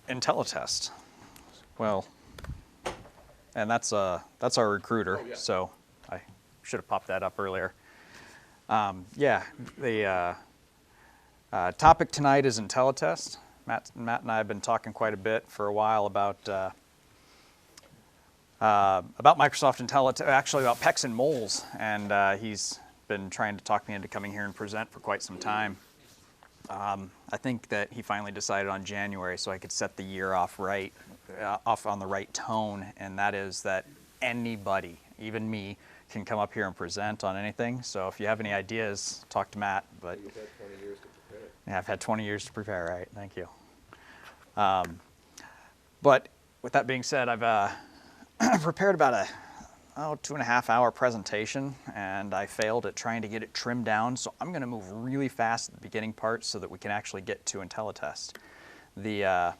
Intellitest. Well, and that's our recruiter, so I should have popped that up earlier. Yeah, the topic tonight is Intellitest. Matt and I have been talking quite a bit for a while about Microsoft Intellitest, actually about PECs and moles, and he's been trying to talk me into coming here and present for quite some time. I think that he finally decided on January so I could set the year off on the right tone, and that is that anybody, even me, can come up here and present on anything. So if you have any ideas, talk to Matt. But you've had 20 years to prepare. Yeah, I've had 20 years to prepare, right? Thank you. But with that being said, I've prepared about a 2.5-hour presentation, and I failed at trying to get it trimmed down. So I'm going to move really fast at the beginning part so that we can actually get to Intellitest. The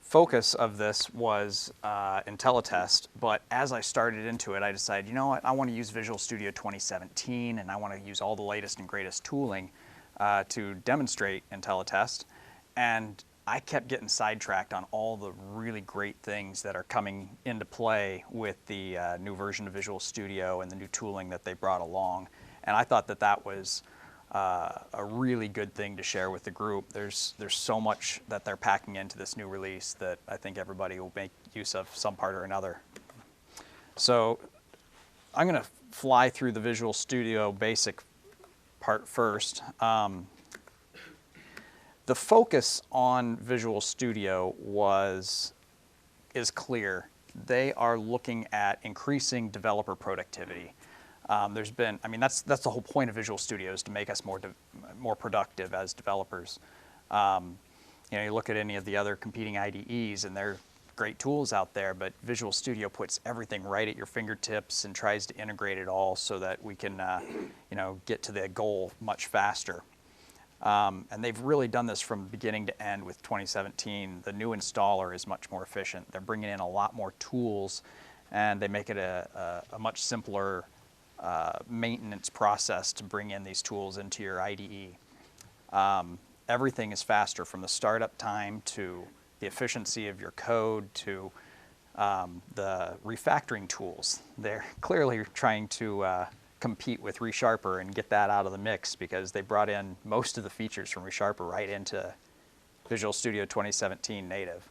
focus of this was Intellitest, but as I started into it, I decided, you know what, I want to use Visual Studio 2017, and I want to use all the latest and greatest tooling to demonstrate Intellitest. And I kept getting sidetracked on all the really great things that are coming into play with the new version of Visual Studio and the new tooling that they brought along. And I thought that that was a really good thing to share with the group. There's so much that they're packing into this new release that I think everybody will make use of some part or another. So I'm going to fly through the Visual Studio basic part first. The focus on Visual Studio is clear. They are looking at increasing developer productivity. There's been, I mean, that's the whole point of Visual Studio, is to make us more productive as developers. You know, you look at any of the other competing IDEs, and they're great tools out there, but Visual Studio puts everything right at your fingertips and tries to integrate it all so that we can, you know, get to the goal much faster. And they've really done this from beginning to end with 2017. The new installer is much more efficient. They're bringing in a lot more tools, and they make it a much simpler maintenance process to bring in these tools into your IDE. Everything is faster, from the startup time to the efficiency of your code to the refactoring tools. They're clearly trying to compete with ReSharper and get that out of the mix, because they brought in most of the features from ReSharper right into Visual Studio 2017 native.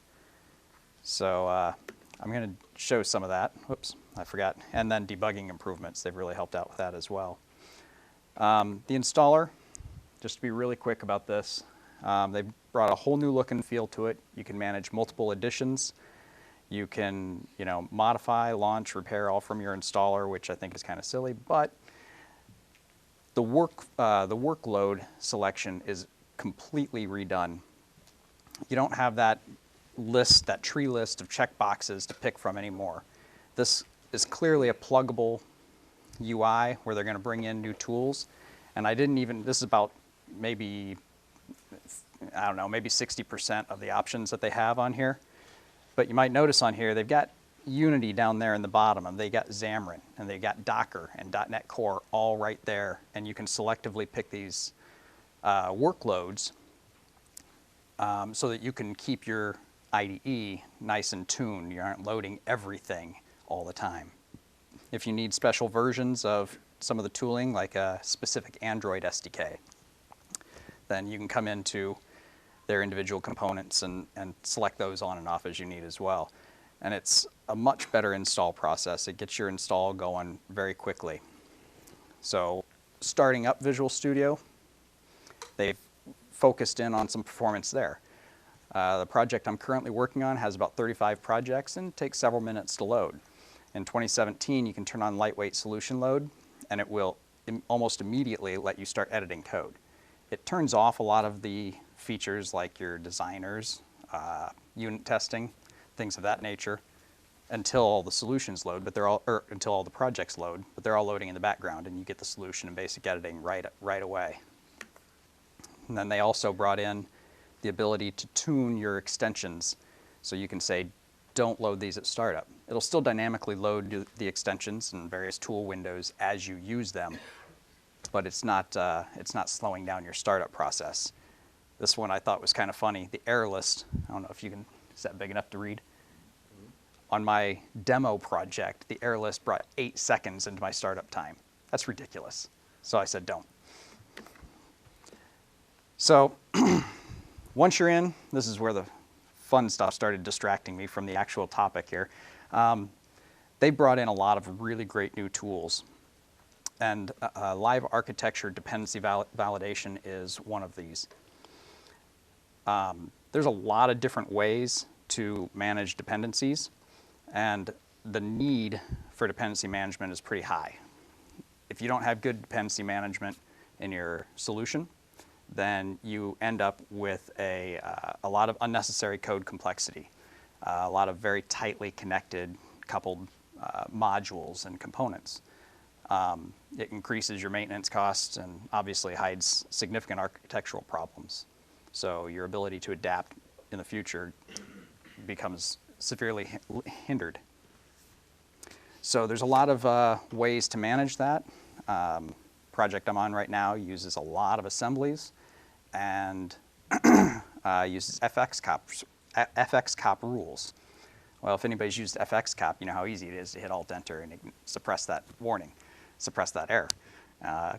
So I'm going to show some of that. Whoops, I forgot. And then debugging improvements. They've really helped out with that as well. The installer, just to be really quick about this, they've brought a whole new look and feel to it. You can manage multiple editions. You can, you know, modify, launch, repair all from your installer, which I think is kind of silly, but the workload selection is completely redone. You don't have that list, that tree list of checkboxes to pick from anymore. This is clearly a pluggable UI where they're going to bring in new tools, and this is about maybe, I don't know, maybe 60% of the options that they have on here. But you might notice on here, they've got Unity down there in the bottom, and they got Xamarin, and they got Docker and .NET Core all right there, and you can selectively pick these workloads so that you can keep your IDE nice and tuned. You aren't loading everything all the time. If you need special versions of some of the tooling, like a specific Android SDK, then you can come into their individual components and select those on and off as you need as well. And it's a much better install process. It gets your install going very quickly. So starting up Visual Studio, they've focused in on some performance there. The project I'm currently working on has about 35 projects and takes several minutes to load. In 2017, you can turn on lightweight solution load, and it will almost immediately let you start editing code. It turns off a lot of the features like your designers, unit testing, things of that nature, until all the solutions load, but until all the projects load, but they're all loading in the background, and you get the solution and basic editing right away. And then they also brought in the ability to tune your extensions, so you can say, don't load these at startup. It'll still dynamically load the extensions and various tool windows as you use them, but it's not slowing down your startup process. This one I thought was kind of funny. The error list, I don't know if you can, is that big enough to read? On my demo project, the error list brought 8 seconds into my startup time. That's ridiculous. So I said, don't. So once you're in, this is where the fun stuff started distracting me from the actual topic here. They brought in a lot of really great new tools. And live architecture dependency validation is one of these. There's a lot of different ways to manage dependencies, and the need for dependency management is pretty high. If you don't have good dependency management in your solution, then you end up with a lot of unnecessary code complexity, a lot of very tightly connected, coupled modules and components. It increases your maintenance costs and obviously hides significant architectural problems. So your ability to adapt in the future becomes severely hindered. So there's a lot of ways to manage that. Project I'm on right now uses a lot of assemblies and uses FXCOP rules. Well, if anybody's used FXCOP, you know how easy it is to hit Alt-Enter and suppress that warning, suppress that error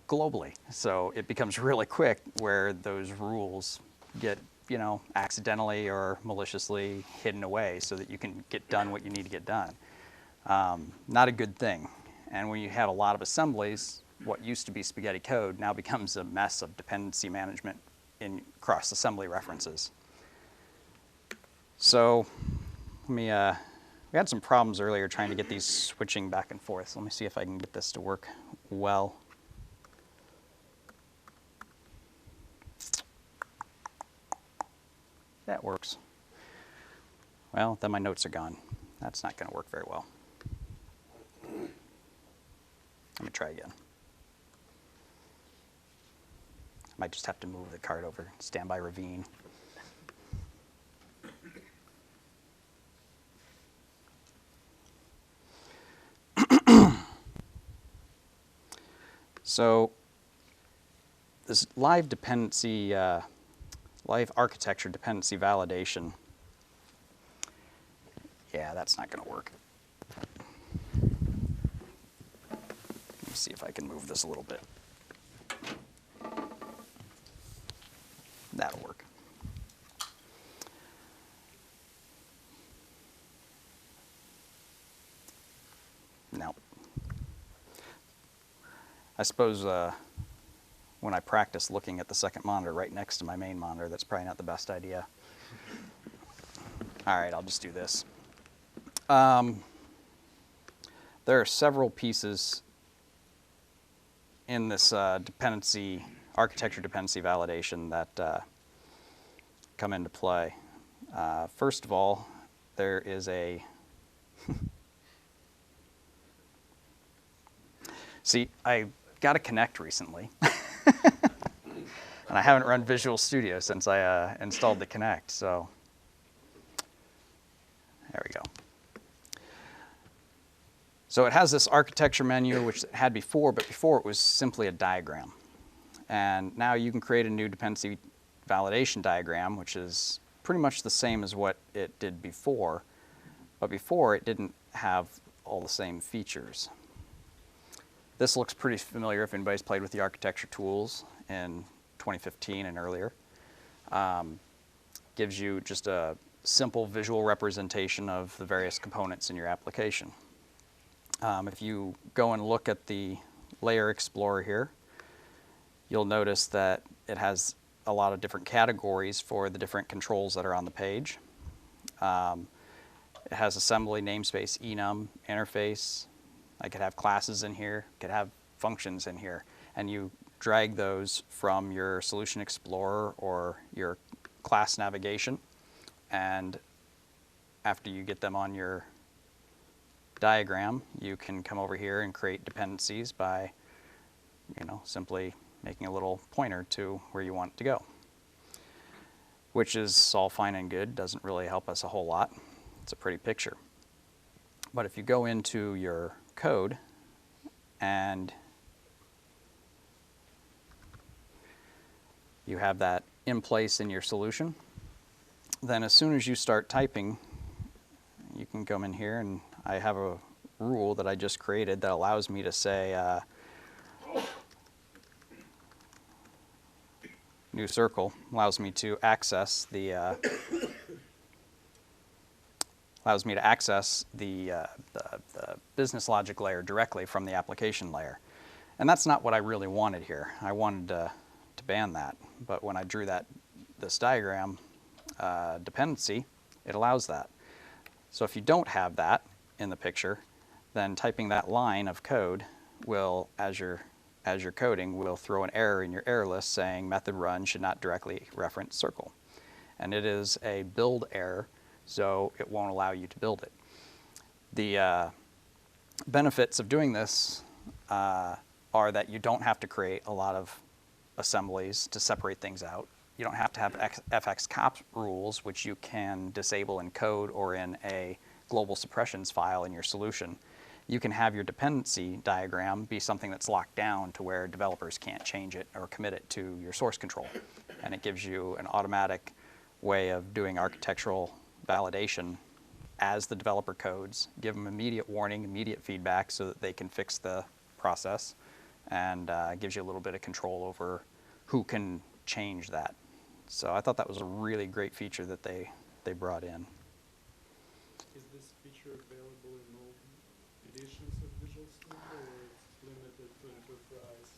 globally. So it becomes really quick where those rules get, you know, accidentally or maliciously hidden away so that you can get done what you need to get done. Not a good thing. And when you have a lot of assemblies, what used to be spaghetti code now becomes a mess of dependency management in cross-assembly references. So we had some problems earlier trying to get these switching back and forth. So let me see if I can get this to work well. That works. Well, then my notes are gone. That's not going to work very well. Let me try again. I might just have to move the card over, standby ravine. So this live dependency, live architecture dependency validation, yeah, that's not going to work. Let me see if I can move this a little bit. That'll work. No. I suppose when I practice looking at the second monitor right next to my main monitor, that's probably not the best idea. All right, I'll just do this. There are several pieces in this architecture dependency validation that come into play. First of all, there is a see, I got a Connect recently, and I haven't run Visual Studio since I installed the Connect, so there we go. So it has this architecture menu, which it had before, but before it was simply a diagram. And now you can create a new dependency validation diagram, which is pretty much the same as what it did before, but before it didn't have all the same features. This looks pretty familiar if anybody's played with the architecture tools in 2015 and earlier. Gives you just a simple visual representation of the various components in your application. If you go and look at the Layer Explorer here, you'll notice that it has a lot of different categories for the different controls that are on the page. It has assembly, namespace, enum, interface. I could have classes in here, could have functions in here, and you drag those from your Solution Explorer or your class navigation, and after you get them on your diagram, you can come over here and create dependencies by, simply making a little pointer to where you want it to go, which is all fine and good, doesn't really help us a whole lot. It's a pretty picture. But if you go into your code and You have that in place in your solution. Then as soon as you start typing, you can come in here, and I have a rule that I just created that allows me to say new circle, allows me to access the the business logic layer directly from the application layer. And that's not what I really wanted here. I wanted to ban that, but when I drew this diagram dependency, it allows that. So if you don't have that in the picture, then typing that line of code will, as you're coding, will throw an error in your error list saying method run should not directly reference circle. And it is a build error, so it won't allow you to build it. The benefits of doing this are that you don't have to create a lot of assemblies to separate things out. You don't have to have fxcop rules, which you can disable in code or in a global suppressions file in your solution. You can have your dependency diagram be something that's locked down to where developers can't change it or commit it to your source control. And it gives you an automatic way of doing architectural validation as the developer codes. Give them immediate warning, immediate feedback so that they can fix the process, and gives you a little bit of control over who can change that. So I thought that was a really great feature that they brought in. Is this feature available in all editions of Visual Studio, or it's limited to Enterprise?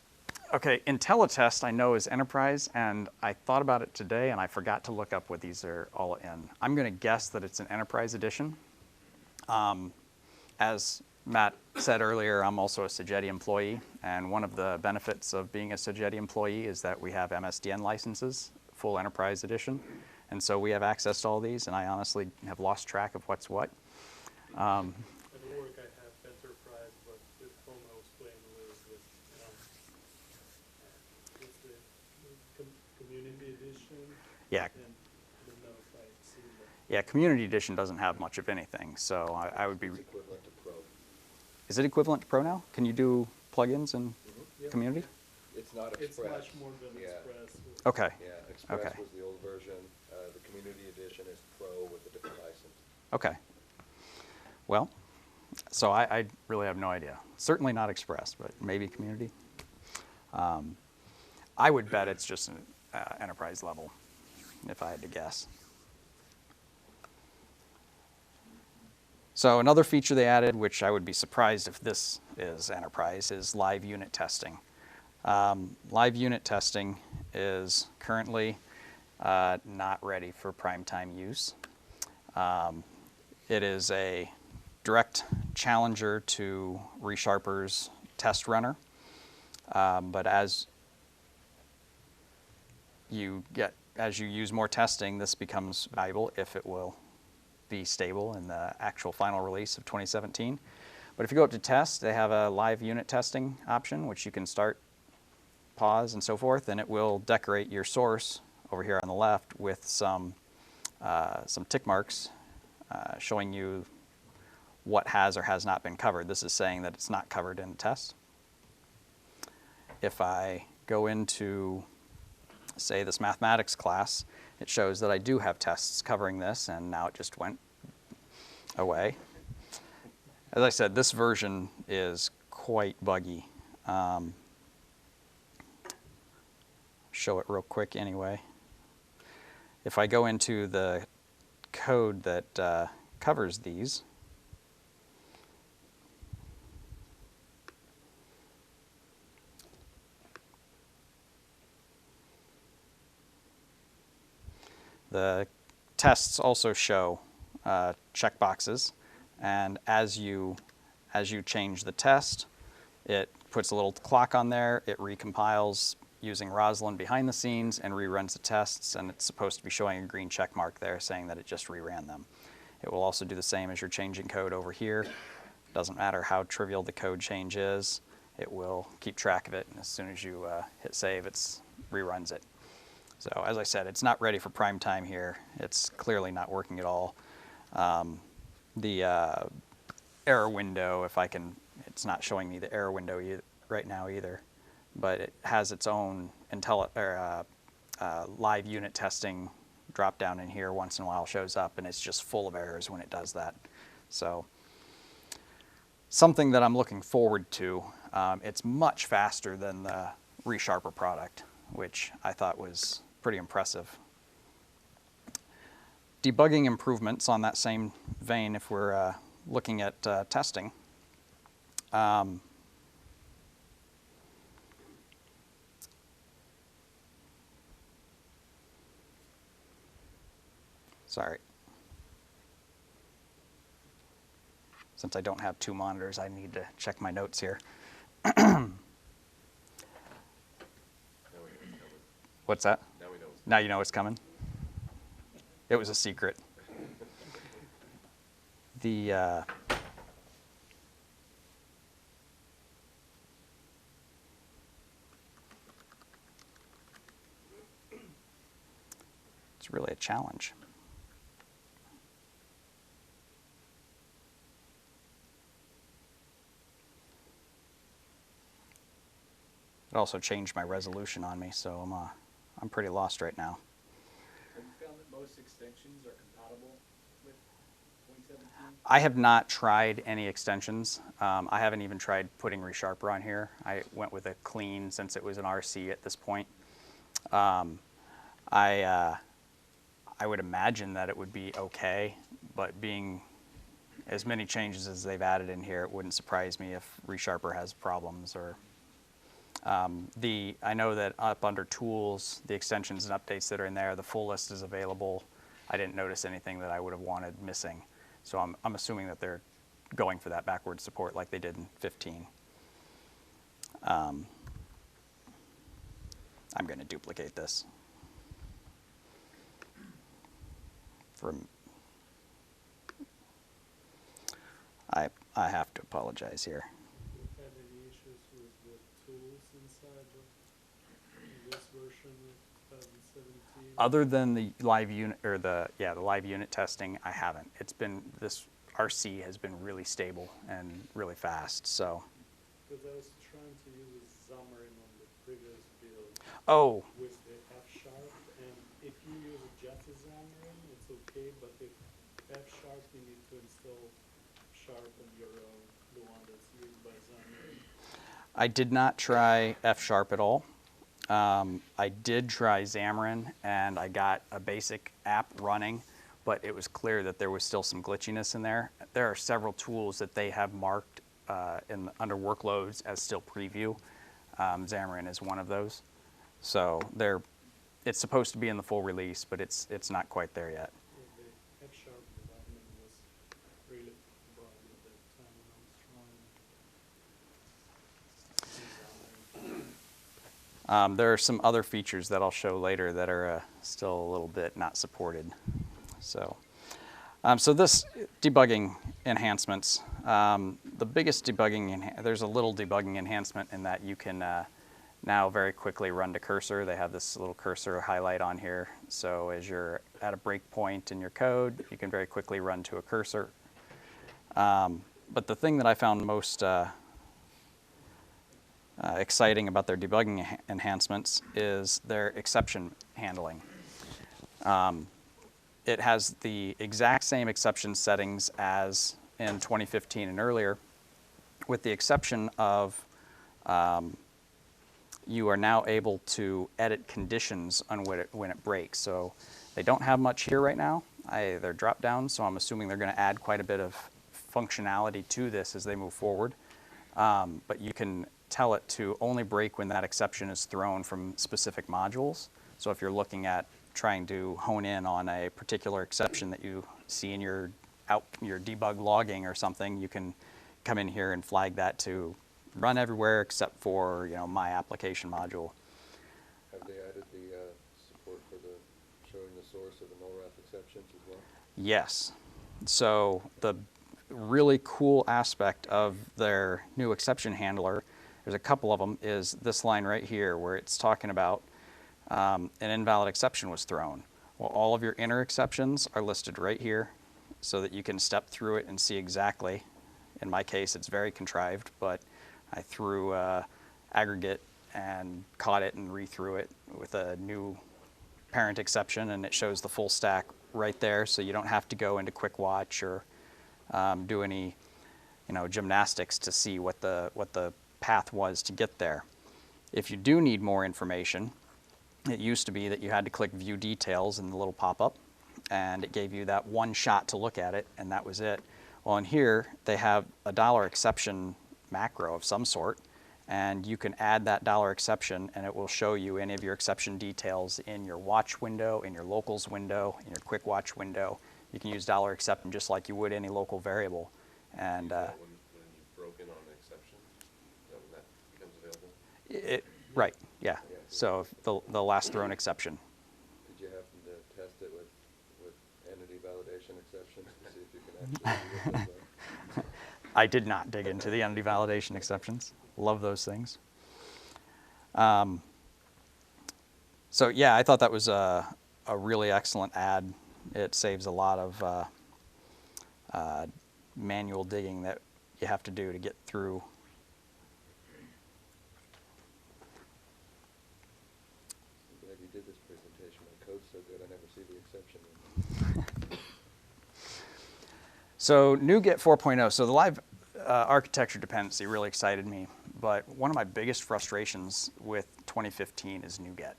Okay, Intellitest I know is Enterprise, and I thought about it today and I forgot to look up what these are all in. I'm going to guess that it's an Enterprise edition. As Matt said earlier, I'm also a Sogeti employee, and one of the benefits of being a Sogeti employee is that we have MSDN licenses, full Enterprise edition, and so we have access to all these, and I honestly have lost track of what's what. At work I have Enterprise, but with home I was playing with the Community Edition. Yeah. And I don't know if I've seen that. Yeah, Community Edition doesn't have much of anything, so I would be... It's equivalent to Pro. Is it equivalent to Pro now? Can you do plugins in Yeah. Community? It's not It's Express. much more than Yeah. Express. Okay. Yeah, Express Okay. was the old version. The Community Edition is Pro with a different license. Okay. Well, so I really have no idea. Certainly not Express, but maybe Community. I would bet it's just an Enterprise level, if I had to guess. So another feature they added, which I would be surprised if this is Enterprise, is live unit testing. Live unit testing is currently not ready for primetime use. It is a direct challenger to ReSharper's test runner, but as you use more testing, this becomes valuable if it will be stable in the actual final release of 2017. But if you go up to test, they have a live unit testing option, which you can start, pause, and so forth, and it will decorate your source over here on the left with some tick marks showing you what has or has not been covered. This is saying that it's not covered in the test. If I go into, say, this mathematics class, it shows that I do have tests covering this, and now it just went away. As I said, this version is quite buggy. Show it real quick anyway. If I go into the code that covers these, the tests also show checkboxes, and as you change the test, it puts a little clock on there, it recompiles using Roslyn behind the scenes and reruns the tests, and it's supposed to be showing a green check mark there saying that it just reran them. It will also do the same as you're changing code over here. Doesn't matter how trivial the code change is, it will keep track of it, and as soon as you hit save, it reruns it. So as I said, it's not ready for prime time here. It's clearly not working at all. The error window, it's not showing me the error window right now either, but it has its own live unit testing drop down in here once in a while shows up, and it's just full of errors when it does that. So something that I'm looking forward to. It's much faster than the ReSharper product, which I thought was pretty impressive. Debugging improvements on that same vein, if we're looking at testing. Sorry. Since I don't have two monitors, I need to check my notes here. What's that? Now we know it's Now you know it's coming? It was a secret. The it's really a challenge. It also changed my resolution on me, so I'm pretty lost right now. Have you found that most extensions are compatible with 2017? I have not tried any extensions. I haven't even tried putting ReSharper on here. I went with a clean since it was an RC at this point. I would imagine that it would be okay, but being as many changes as they've added in here, it wouldn't surprise me if ReSharper has problems. Or I know that up under Tools, the extensions and updates that are in there, the full list is available. I didn't notice anything that I would have wanted missing. So I'm assuming that they're going for that backwards support like they did in 15. I'm going to duplicate this. I have to apologize here. Do you have any issues with the tools inside this version of 2017? Other than the live unit or the live unit testing, I haven't. It's been this RC has been really stable and really fast. So. Because I was trying to use Xamarin on the previous build. Oh. With the F#, and if you use just a Xamarin, it's okay. But if F#, you need to install F# on your own, the one that's used by Xamarin. I did not try F# at all. I did try Xamarin, and I got a basic app running, but it was clear that there was still some glitchiness in there. There are several tools that they have marked under workloads as still preview. Xamarin is one of those. So it's supposed to be in the full release, but it's not quite there yet. The F# development was really broad at that time when I was trying. There are some other features that I'll show later that are still a little bit not supported. So this debugging enhancements, the biggest debugging, there's a little debugging enhancement in that you can now very quickly run to cursor. They have this little cursor highlight on here. So as you're at a breakpoint in your code, you can very quickly run to a cursor. But the thing that I found most exciting about their debugging enhancements is their exception handling. It has the exact same exception settings as in 2015 and earlier, with the exception of you are now able to edit conditions on when it breaks. So they don't have much here right now. They're drop down, so I'm assuming they're going to add quite a bit of functionality to this as they move forward. But you can tell it to only break when that exception is thrown from specific modules. So if you're looking at trying to hone in on a particular exception that you see in your debug logging or something, you can come in here and flag that to run everywhere except for my application module. Have they added the support for the showing the source of the null-ref exceptions as well? Yes. So the really cool aspect of their new exception handler, there's a couple of them, is this line right here where it's talking about an invalid exception was thrown. Well, all of your inner exceptions are listed right here so that you can step through it and see exactly. In my case, it's very contrived, but I threw aggregate and caught it and rethrew it with a new parent exception, and it shows the full stack right there, so you don't have to go into Quick Watch or do any, gymnastics to see what the path was to get there. If you do need more information, it used to be that you had to click View Details in the little pop-up, and it gave you that one shot to look at it, and that was it. Well, in here, they have a $exception macro of some sort, and you can add that $exception, and it will show you any of your exception details in your watch window, in your locals window, in your quick watch window. You can use $exception just like you would any local variable. And When you broke in on an exception, is that when that becomes available? right, yeah. So the last thrown exception. Did you happen to test it with entity validation exceptions to see if you can actually do it? I did not dig into the entity validation exceptions. Love those things. So yeah, I thought that was a really excellent add. It saves a lot of manual digging that you have to do to get through. I'm glad you did this presentation. My code's so good I never see the exception in there. So Nuget 4.0, so the live architecture dependency really excited me, but one of my biggest frustrations with 2015 is Nuget.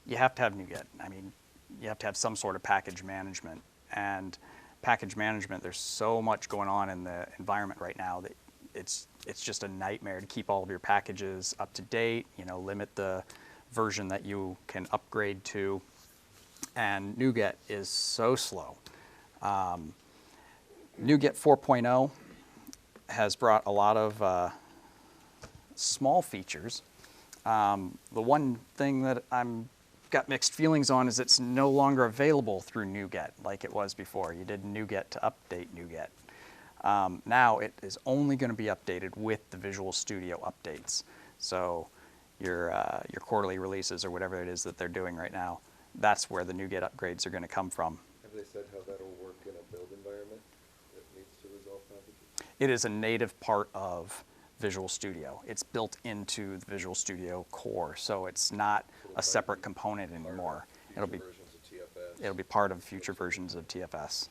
You have to have Nuget. I mean, you have to have some sort of package management, and package management, there's so much going on in the environment right now that it's just a nightmare to keep all of your packages up to date, limit the version that you can upgrade to, and Nuget is so slow. Nuget 4.0 has brought a lot of small features. The one thing that I'm got mixed feelings on is it's no longer available through Nuget like it was before. You did Nuget to update Nuget. Now it is only going to be updated with the Visual Studio updates. So your quarterly releases or whatever it is that they're doing right now, that's where the Nuget upgrades are going to come from. Have they said how that'll work in a build environment that needs to resolve packages? It is a native part of Visual Studio. It's built into the Visual Studio core, so it's not a separate component anymore. It'll be Versions of TFS. it'll be part of future versions of TFS.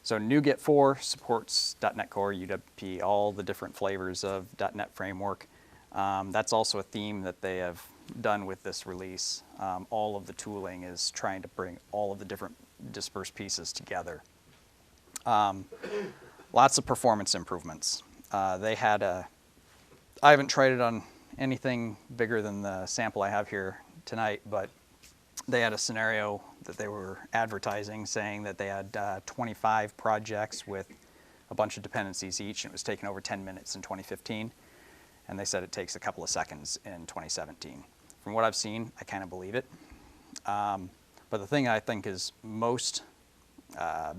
So Nuget 4 supports .NET Core, UWP, all the different flavors of .NET Framework. That's also a theme that they have done with this release. All of the tooling is trying to bring all of the different dispersed pieces together. Lots of performance improvements. They had I haven't tried it on anything bigger than the sample I have here tonight, but they had a scenario that they were advertising saying that they had 25 projects with a bunch of dependencies each, and it was taking over 10 minutes in 2015. And they said it takes a couple of seconds in 2017. From what I've seen, I kind of believe it. But the thing I think is most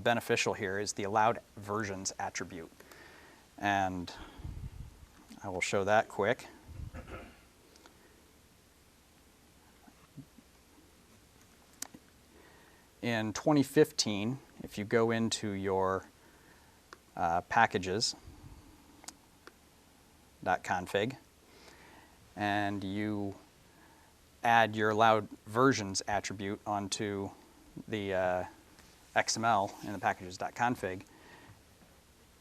beneficial here is the allowed versions attribute. And I will show that quick. In 2015, if you go into your packages.config and you add your allowed versions attribute onto the XML in the packages.config,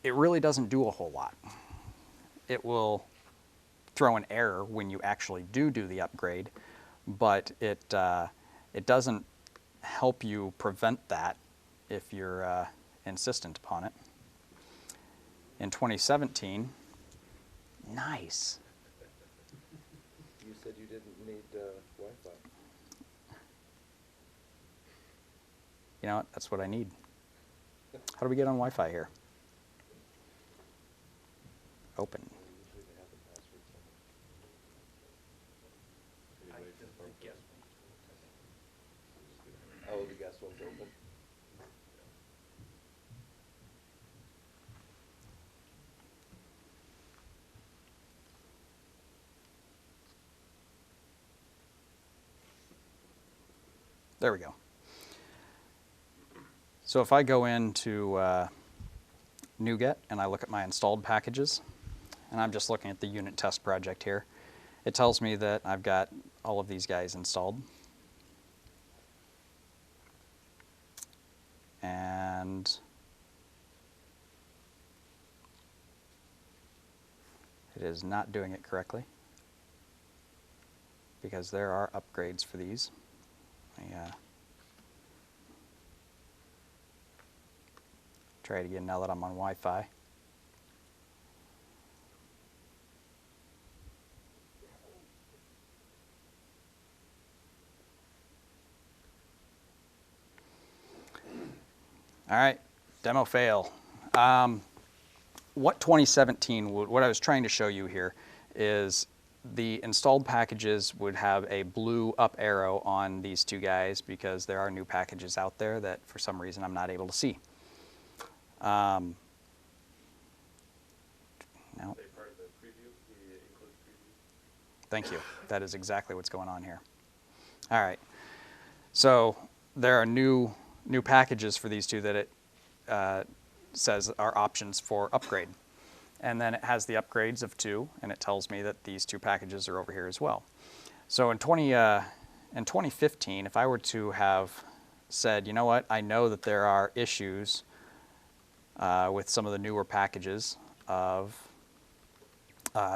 it really doesn't do a whole lot. It will throw an error when you actually do the upgrade, but it doesn't help you prevent that if you're insistent upon it. In 2017, nice. You said you didn't need Wi-Fi. You know what? That's what I need. How do we get on Wi-Fi here? Open. Usually they have the password somewhere. Can you wait for the guest one? Oh, the guest one's open. There we go. So if I go into Nuget and I look at my installed packages, and I'm just looking at the unit test project here, it tells me that I've got all of these guys installed. is not doing it correctly, because there are upgrades for these. Try it again now that I'm on Wi-Fi. All right, demo fail. What 2017 would, what I was trying to show you here is the installed packages would have a blue up arrow on these two guys because there are new packages out there that for some reason I'm not able to see. No. Are they part of the preview, the included preview? Thank you. That is exactly what's going on here. All right. So there are new packages for these two that it says are options for upgrade. And then it has the upgrades of 2, and it tells me that these 2 packages are over here as well. So in 2015, if I were to have said, you know what, I know that there are issues with some of the newer packages of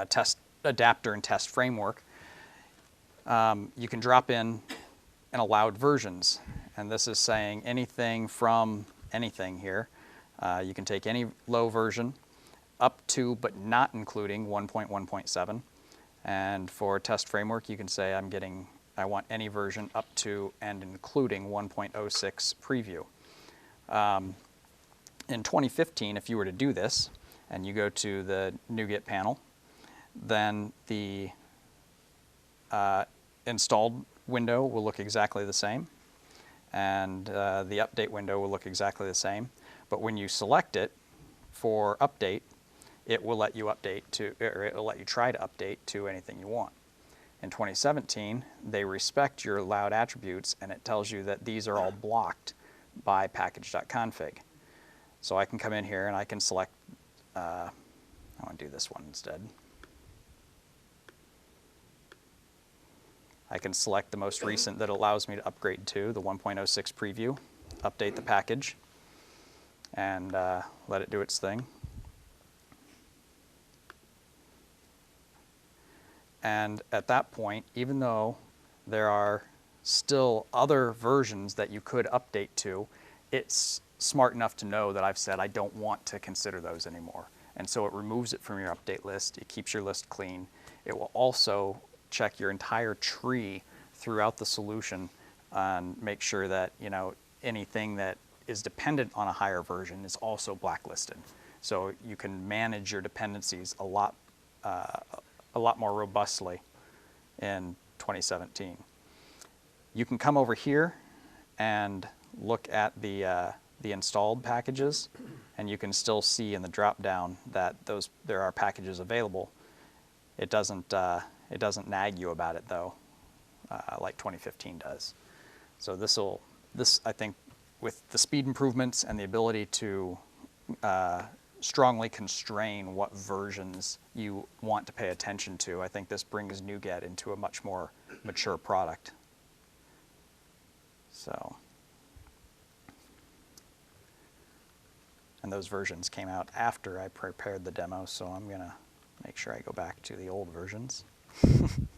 test adapter and test framework, you can drop in allowed versions. And this is saying anything from anything here. You can take any low version up to but not including 1.1.7. And for test framework, you can say I want any version up to and including 1.06 preview. In 2015, if you were to do this, and you go to the Nuget panel, then the installed window will look exactly the same, and the update window will look exactly the same. But when you select it for update, it will let you update to, or it will let you try to update to anything you want. In 2017, they respect your allowed attributes, and it tells you that these are all blocked by package.config. So I can come in here and I can select, I want to do this one instead. I can select the most recent that allows me to upgrade to, the 1.06 preview, update the package, and let it do its thing. And at that point, even though there are still other versions that you could update to, it's smart enough to know that I've said I don't want to consider those anymore. And so it removes it from your update list. It keeps your list clean. It will also check your entire tree throughout the solution and make sure that, you know, anything that is dependent on a higher version is also blacklisted. So you can manage your dependencies a lot more robustly in 2017. You can come over here and look at the installed packages, and you can still see in the drop down that there are packages available. It doesn't nag you about it though, like 2015 does. So this I think, with the speed improvements and the ability to strongly constrain what versions you want to pay attention to, I think this brings Nuget into a much more mature product. So, and those versions came out after I prepared the demo, so I'm going to make sure I go back to the old versions. Did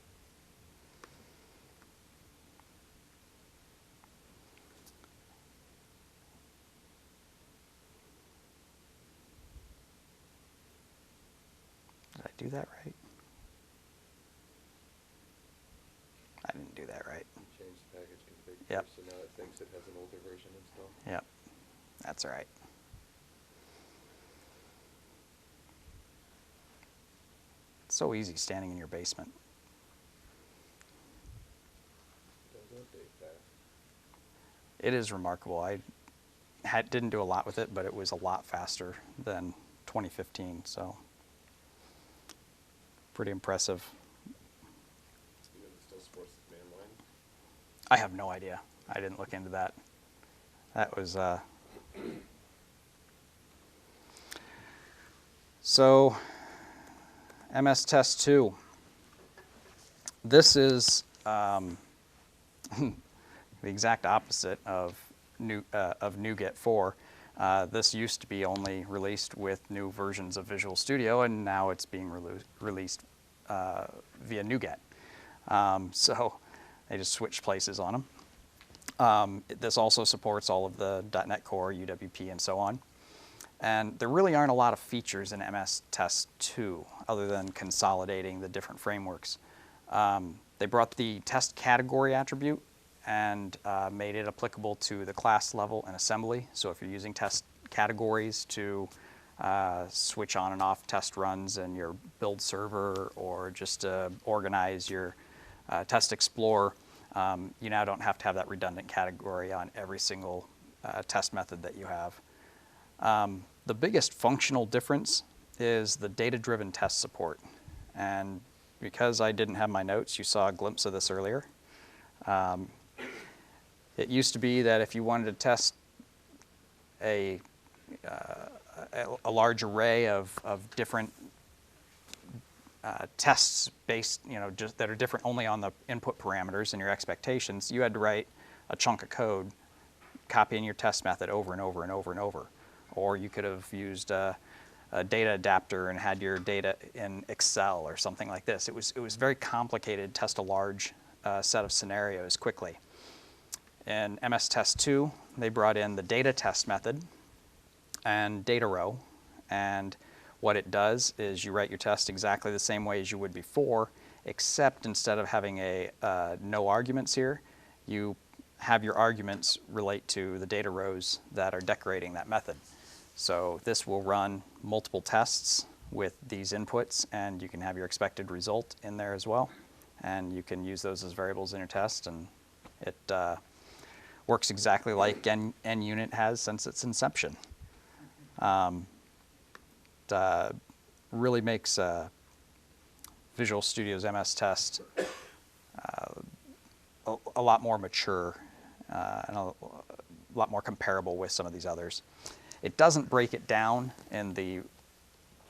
I do that right? I didn't do that right. You changed the package config, Yep. so now it thinks it has an older version installed. Yep, that's all right. It's so easy standing in your basement. Does update fast. It is remarkable. I didn't do a lot with it, but it was a lot faster than 2015, so pretty impressive. You know, it still supports the command line. I have no idea. I didn't look into that. That was so MS Test 2. This is the exact opposite of Nuget 4. This used to be only released with new versions of Visual Studio, and now it's being released via Nuget. So they just switched places on them. This also supports all of the .NET Core, UWP, and so on. And there really aren't a lot of features in MS Test 2 other than consolidating the different frameworks. They brought the test category attribute and made it applicable to the class level and assembly. So if you're using test categories to switch on and off test runs in your build server, or just to organize your test explorer, you now don't have to have that redundant category on every single test method that you have. The biggest functional difference is the data-driven test support. And because I didn't have my notes, you saw a glimpse of this earlier. It used to be that if you wanted to test a large array of different tests based, just that are different only on the input parameters and your expectations, you had to write a chunk of code copying your test method over and over and over and over. Or you could have used a data adapter and had your data in Excel or something like this. It was very complicated to test a large set of scenarios quickly. In MS Test 2, they brought in the data test method and data row. And what it does is you write your test exactly the same way as you would before, except instead of having no arguments here, you have your arguments relate to the data rows that are decorating that method. So this will run multiple tests with these inputs, and you can have your expected result in there as well. And you can use those as variables in your test, and it works exactly like NUnit has since its inception. It really makes Visual Studio's MS Test a lot more mature and a lot more comparable with some of these others. It doesn't break it down in the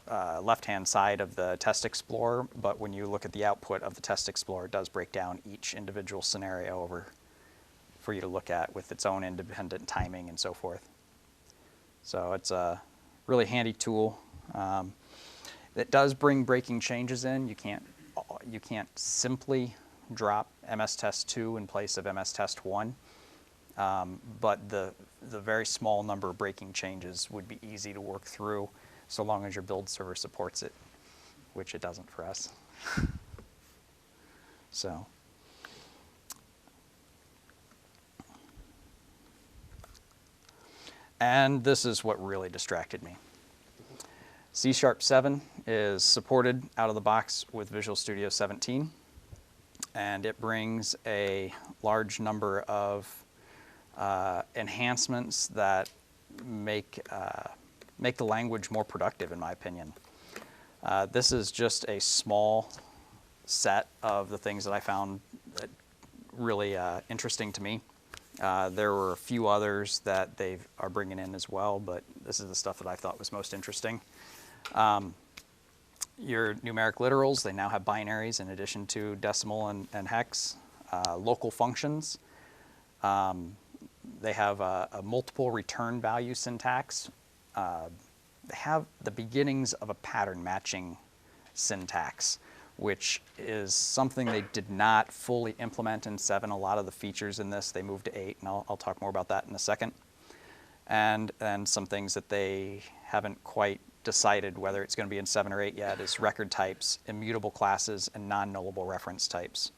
left-hand side of the Test Explorer, but when you look at the output of the Test Explorer, it does break down each individual scenario over for you to look at with its own independent timing and so forth. So it's a really handy tool. It does bring breaking changes in. You can't simply drop MS Test 2 in place of MS Test 1. But the very small number of breaking changes would be easy to work through so long as your build server supports it, which it doesn't for us. So. And this is what really distracted me. C#7 is supported out of the box with Visual Studio 17, and it brings a large number of enhancements that make the language more productive, in my opinion. This is just a small set of the things that I found really interesting to me. There were a few others that they are bringing in as well, but this is the stuff that I thought was most interesting. Your numeric literals, they now have binaries in addition to decimal and hex. Local functions. They have a multiple return value syntax. They have the beginnings of a pattern matching syntax, which is something they did not fully implement in 7. A lot of the features in this, they moved to 8, and I'll talk more about that in a second. And some things that they haven't quite decided whether it's going to be in 7 or 8 yet is record types, immutable classes, and non-nullable reference types.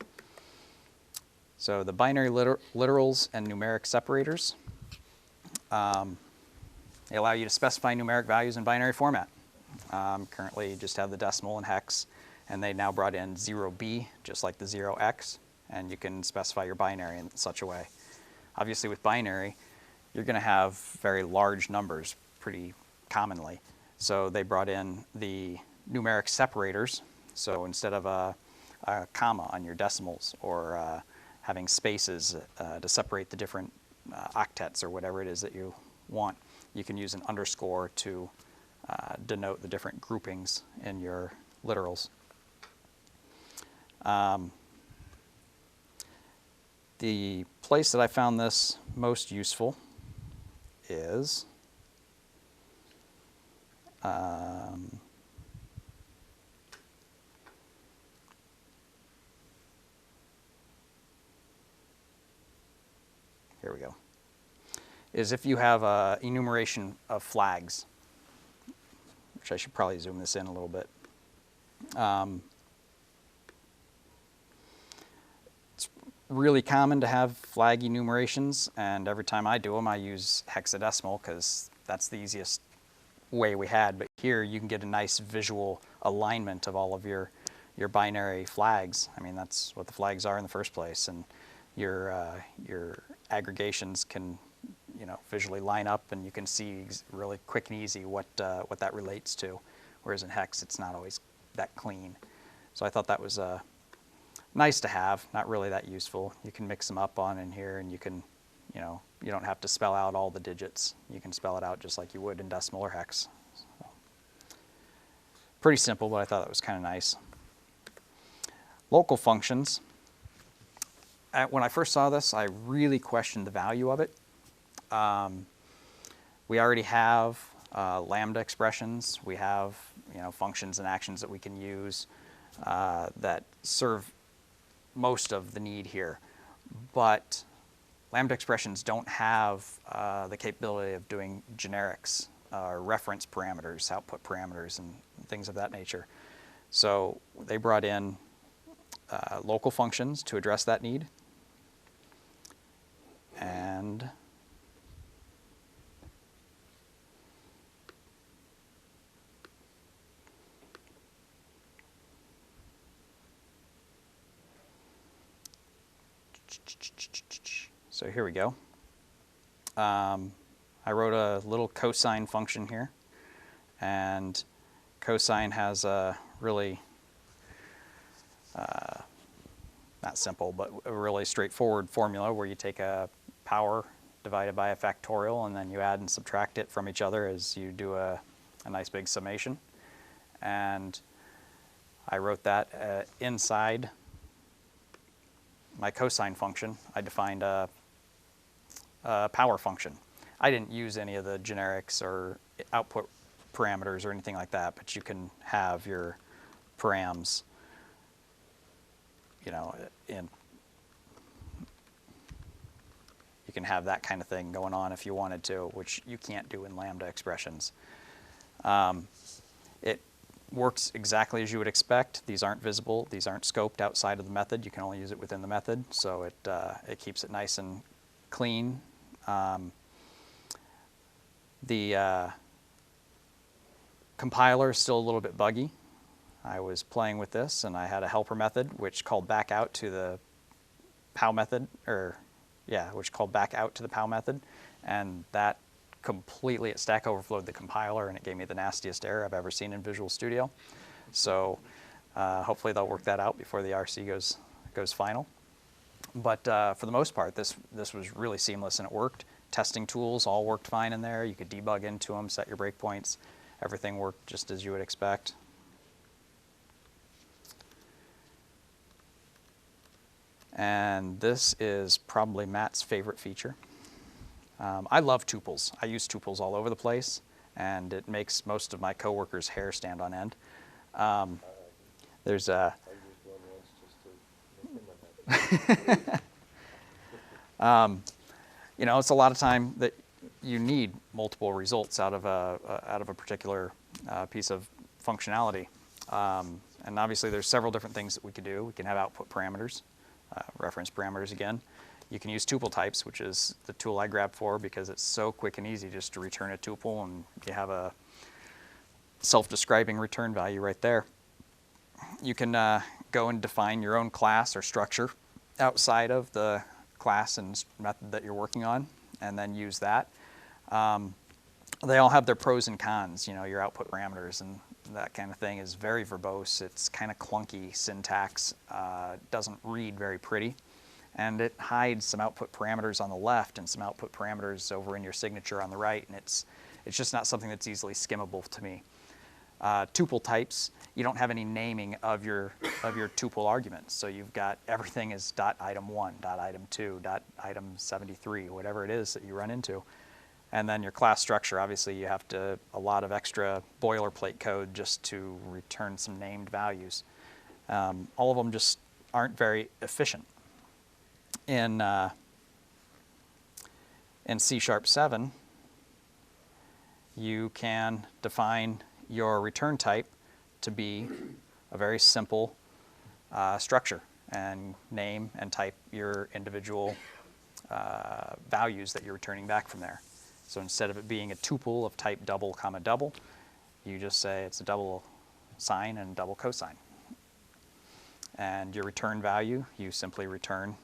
So the binary literals and numeric separators, they allow you to specify numeric values in binary format. Currently, you just have the decimal and hex, and they now brought in 0b, just like the 0x, and you can specify your binary in such a way. Obviously, with binary, you're going to have very large numbers pretty commonly. So they brought in the numeric separators. So instead of a comma on your decimals, or having spaces to separate the different octets or whatever it is that you want, you can use an underscore to denote the different groupings in your literals. The place that I found this most useful is Here we go, is if you have a enumeration of flags, which I should probably zoom this in a little bit. It's really common to have flag enumerations, and every time I do them, I use hexadecimal because that's the easiest way we had. But here you can get a nice visual alignment of all of your binary flags. I mean, that's what the flags are in the first place, and your aggregations can, you know, visually line up, and you can see really quick and easy what that relates to. Whereas in hex, it's not always that clean. So I thought that was nice to have, not really that useful. You can mix them up on in here, and you can, you know, you don't have to spell out all the digits. You can spell it out just like you would in decimal or hex. So, pretty simple, but I thought that was kind of nice. Local functions. When I first saw this, I really questioned the value of it. We already have lambda expressions. We have, you know, functions and actions that we can use that serve most of the need here. But lambda expressions don't have the capability of doing generics, reference parameters, output parameters, and things of that nature. So they brought in local functions to address that need. And so here we go. I wrote a little cosine function here, and cosine has a really not simple, but a really straightforward formula where you take a power divided by a factorial, and then you add and subtract it from each other as you do a nice big summation. And I wrote that inside my cosine function. I defined a power function. I didn't use any of the generics or output parameters or anything like that, but you can have your params, you know, you can have that kind of thing going on if you wanted to, which you can't do in lambda expressions. It works exactly as you would expect. These aren't visible. These aren't scoped outside of the method. You can only use it within the method, so it keeps it nice and clean. The compiler is still a little bit buggy. I was playing with this, and I had a helper method which called back out to the POW method, which called back out to the POW method, and that completely, it Stack Overflowed the compiler, and it gave me the nastiest error I've ever seen in Visual Studio. So hopefully they'll work that out before the RC goes final. But for the most part, this was really seamless, and it worked. Testing tools all worked fine in there. You could debug into them, set your breakpoints. Everything worked just as you would expect. And this is probably Matt's favorite feature. I love tuples. I use tuples all over the place, and it makes most of my coworkers' hair stand on end. There's a I used one once just to make him unhappy. you know, it's a lot of time that you need multiple results out of a particular piece of functionality. And obviously there's several different things that we could do. We can have output parameters, reference parameters again. You can use tuple types, which is the tool I grabbed for because it's so quick and easy just to return a tuple, and you have a self-describing return value right there. You can go and define your own class or structure outside of the class and method that you're working on, and then use that. They all have their pros and cons. You know, your output parameters and that kind of thing is very verbose. It's kind of clunky syntax, doesn't read very pretty, and it hides some output parameters on the left and some output parameters over in your signature on the right, and it's just not something that's easily skimmable to me. Tuple types, you don't have any naming of your tuple arguments, so you've got everything is .item1, .item2, .item73, whatever it is that you run into. And then your class structure, obviously you have a lot of extra boilerplate code just to return some named values. All of them just aren't very efficient. In C#7, you can define your return type to be a very simple structure and name and type your individual values that you're returning back from there. So instead of it being a tuple of type double comma double, you just say it's a double sine and double cosine. And your return value, you simply return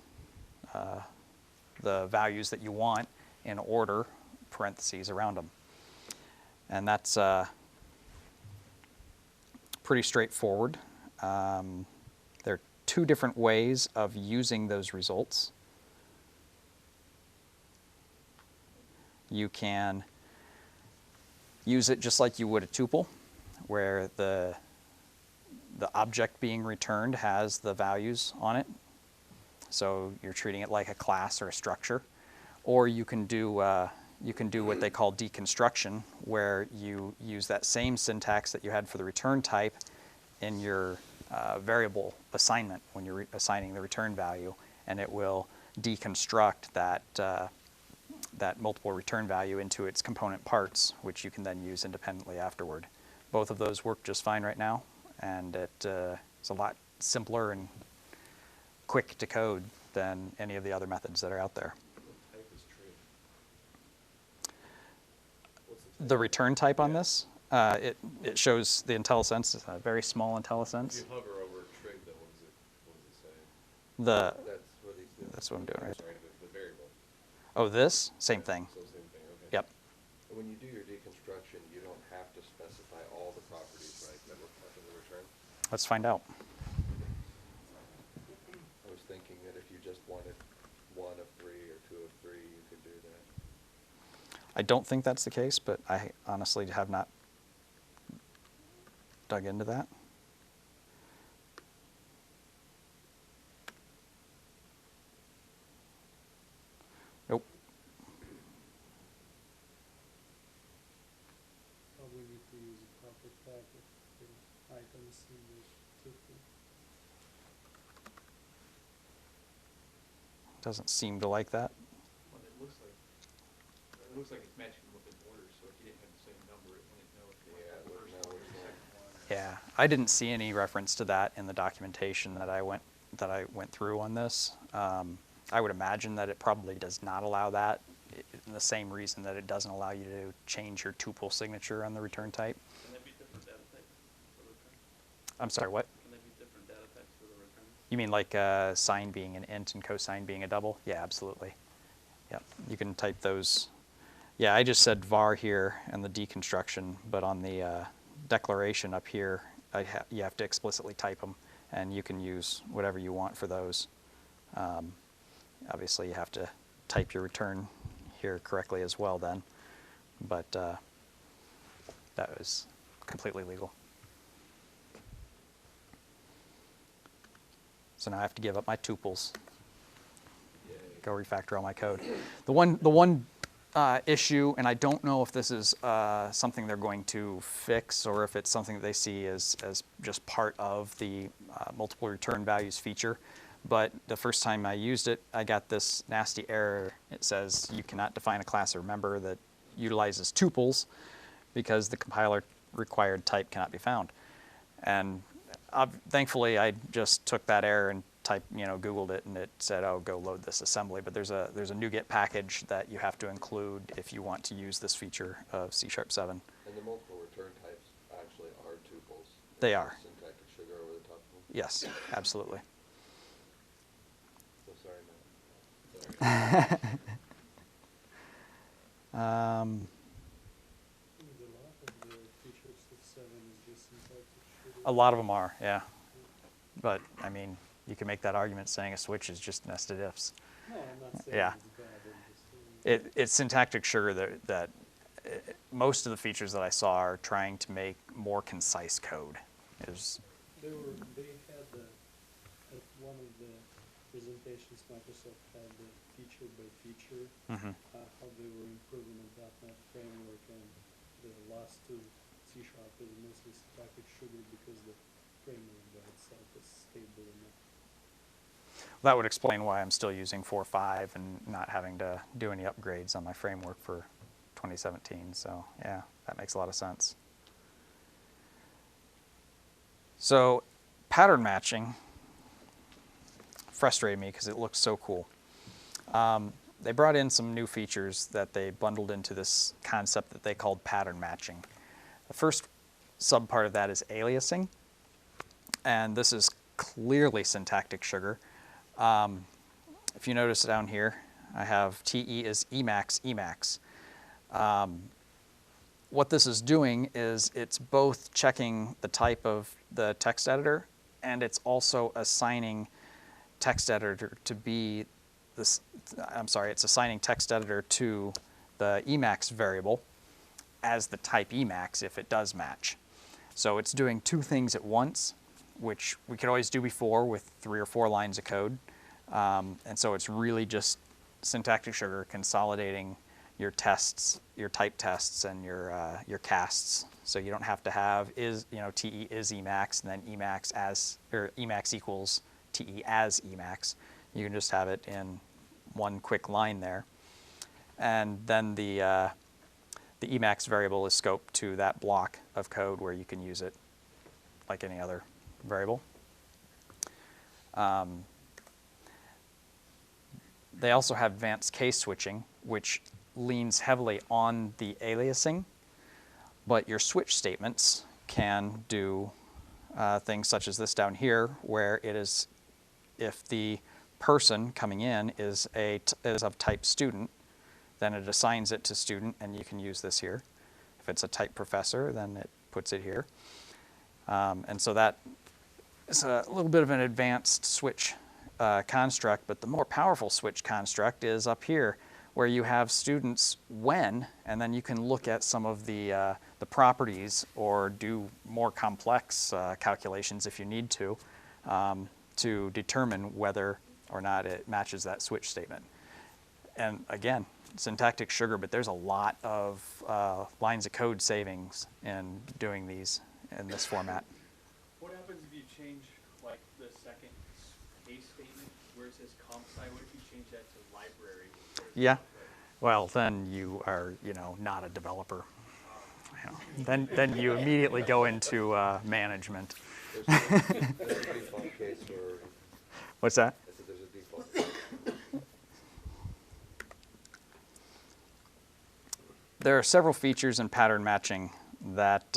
the values that you want in order, parentheses around them. And that's pretty straightforward. There are two different ways of using those results. You can use it just like you would a tuple, where the object being returned has the values on it. So you're treating it like a class or a structure. Or you can do what they call deconstruction, where you use that same syntax that you had for the return type in your variable assignment when you're assigning the return value, and it will deconstruct that multiple return value into its component parts, which you can then use independently afterward. Both of those work just fine right now, and it's a lot simpler and quick to code than any of the other methods that are out there. What type is trig? What's the type? The return type on this, it shows the IntelliSense, a very small If IntelliSense. you hover over trig, then what does it say? The That's what I'm doing, right? Sorry, the variable. Oh, this same thing. So same thing, okay. Yep. And when you do your deconstruction, you don't have to specify all the properties, right, that were part of the return? Let's find out. I was thinking that if you just wanted 1 of 3 or 2 of 3, you could do that. I don't think that's the case, but I honestly have not dug into that. Nope. Probably need to use a proper tag if the items in the tuple. Doesn't seem to like that. Well, it looks like it's matching within order, so if you didn't have the same number, it wouldn't know if you Yeah, had it the wouldn't first know one or which the one. second one. Yeah, I didn't see any reference to that in the documentation that I went through on this. I would imagine that it probably does not allow that, in the same reason that it doesn't allow you to change your tuple signature on the return type. Can there be different data types for the return? I'm sorry, what? Can there be different data types for the return? You mean like sine being an int and cosine being a double? Yeah, absolutely. Yep, you can type those. Yeah, I just said var here and the deconstruction, but on the declaration up here, you have to explicitly type them, and you can use whatever you want for those. Obviously, you have to type your return here correctly as well then, but that was completely legal. So now I have to give up my tuples. Yay. Go refactor all my code. The one issue, and I don't know if this is something they're going to fix or if it's something that they see as just part of the multiple return values feature, but the first time I used it, I got this nasty error. It says you cannot define a class or member that utilizes tuples because the compiler required type cannot be found. And thankfully, I just took that error and Googled it, and it said, "Oh, go load this assembly." But there's a Nuget package that you have to include if you want to use this feature of C#7. And the multiple return types actually are tuples. They There's are. Syntactic sugar over the top of them. Yes, absolutely. So sorry, Matt. Sorry. I think a lot of the features of 7 is just syntactic sugar. A lot of them are, yeah. But I mean, you can make that argument saying a switch is just nested ifs. No, I'm not saying Yeah. it's bad, I'm just saying. It's syntactic sugar that most of the features that I saw are trying to make more concise code. They had at one of the presentations, Microsoft had the feature by feature, Mhm. how they were improving the .NET framework, and the last two, C# is mostly syntactic sugar because the framework by itself is stable enough. That would explain why I'm still using 4.5 and not having to do any upgrades on my framework for 2017. So yeah, that makes a lot of sense. So pattern matching frustrated me because it looks so cool. They brought in some new features that they bundled into this concept that they called pattern matching. The first subpart of that is aliasing, and this is clearly syntactic sugar. If you notice down here, I have TE is Emacs, Emacs. What this is doing is it's both checking the type of the text editor, and it's also assigning text editor to be this, it's assigning text editor to the Emacs variable as the type Emacs if it does match. So it's doing two things at once, which we could always do before with 3 or 4 lines of code. And so it's really just syntactic sugar consolidating your tests, your type tests, and your casts. So you don't have to have TE is Emacs and then Emacs as, or Emacs equals TE as Emacs. You can just have it in one quick line there. And then the Emacs variable is scoped to that block of code where you can use it like any other variable. They also have advanced case switching, which leans heavily on the aliasing, but your switch statements can do things such as this down here, where it is, if the person coming in is of type student, then it assigns it to student, and you can use this here. If it's a type professor, then it puts it here. And so that is a little bit of an advanced switch construct, but the more powerful switch construct is up here, where you have students when, and then you can look at some of the properties or do more complex calculations if you need to determine whether or not it matches that switch statement. And again, syntactic sugar, but there's a lot of lines of code savings in doing these in this format. What happens if you change, like, the second case statement where it says comp sci? What if you change that to library? Yeah. Well, then you are, not a developer. Then you immediately go into management. There's a default case for, What's that? I said there's a default case. There are several features in pattern matching that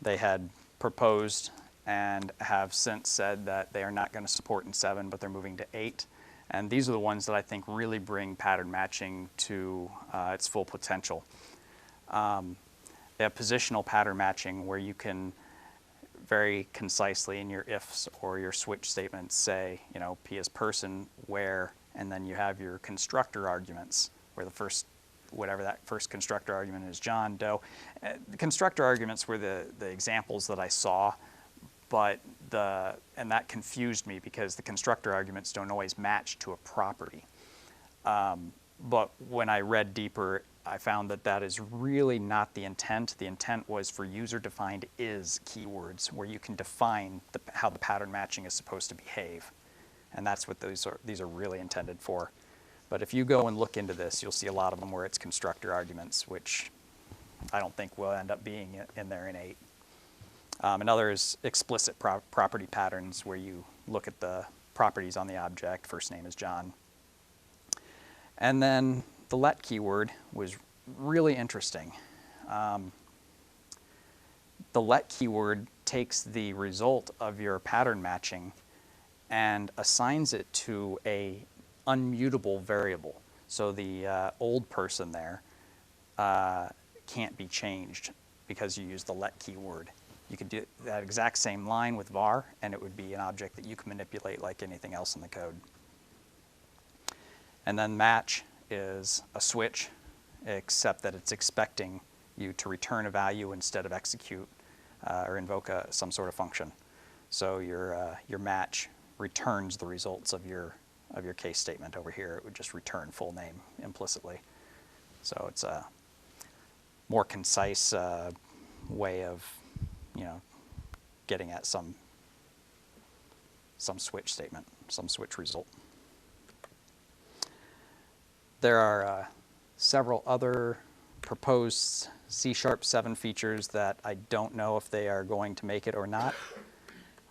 they had proposed and have since said that they are not going to support in 7, but they're moving to 8. And these are the ones that I think really bring pattern matching to its full potential. They have positional pattern matching, where you can very concisely in your ifs or your switch statements say, P is person, where, and then you have your constructor arguments, where the first, whatever that first constructor argument is, John Doe. The constructor arguments were the examples that I saw, and that confused me because the constructor arguments don't always match to a property. But when I read deeper, I found that that is really not the intent. The intent was for user-defined is keywords, where you can define how the pattern matching is supposed to behave. And that's what these are really intended for. But if you go and look into this, you'll see a lot of them where it's constructor arguments, which I don't think will end up being in there in 8. Another is explicit property patterns, where you look at the properties on the object. First name is John. And then the let keyword was really interesting. The let keyword takes the result of your pattern matching and assigns it to a unmutable variable. So the old person there can't be changed because you use the let keyword. You could do that exact same line with var, and it would be an object that you can manipulate like anything else in the code. And then match is a switch, except that it's expecting you to return a value instead of execute or invoke some sort of function. So your match returns the results of your case statement over here. It would just return full name implicitly. So it's a more concise way of, getting at some switch statement, some switch result. There are several other proposed C#7 features that I don't know if they are going to make it or not.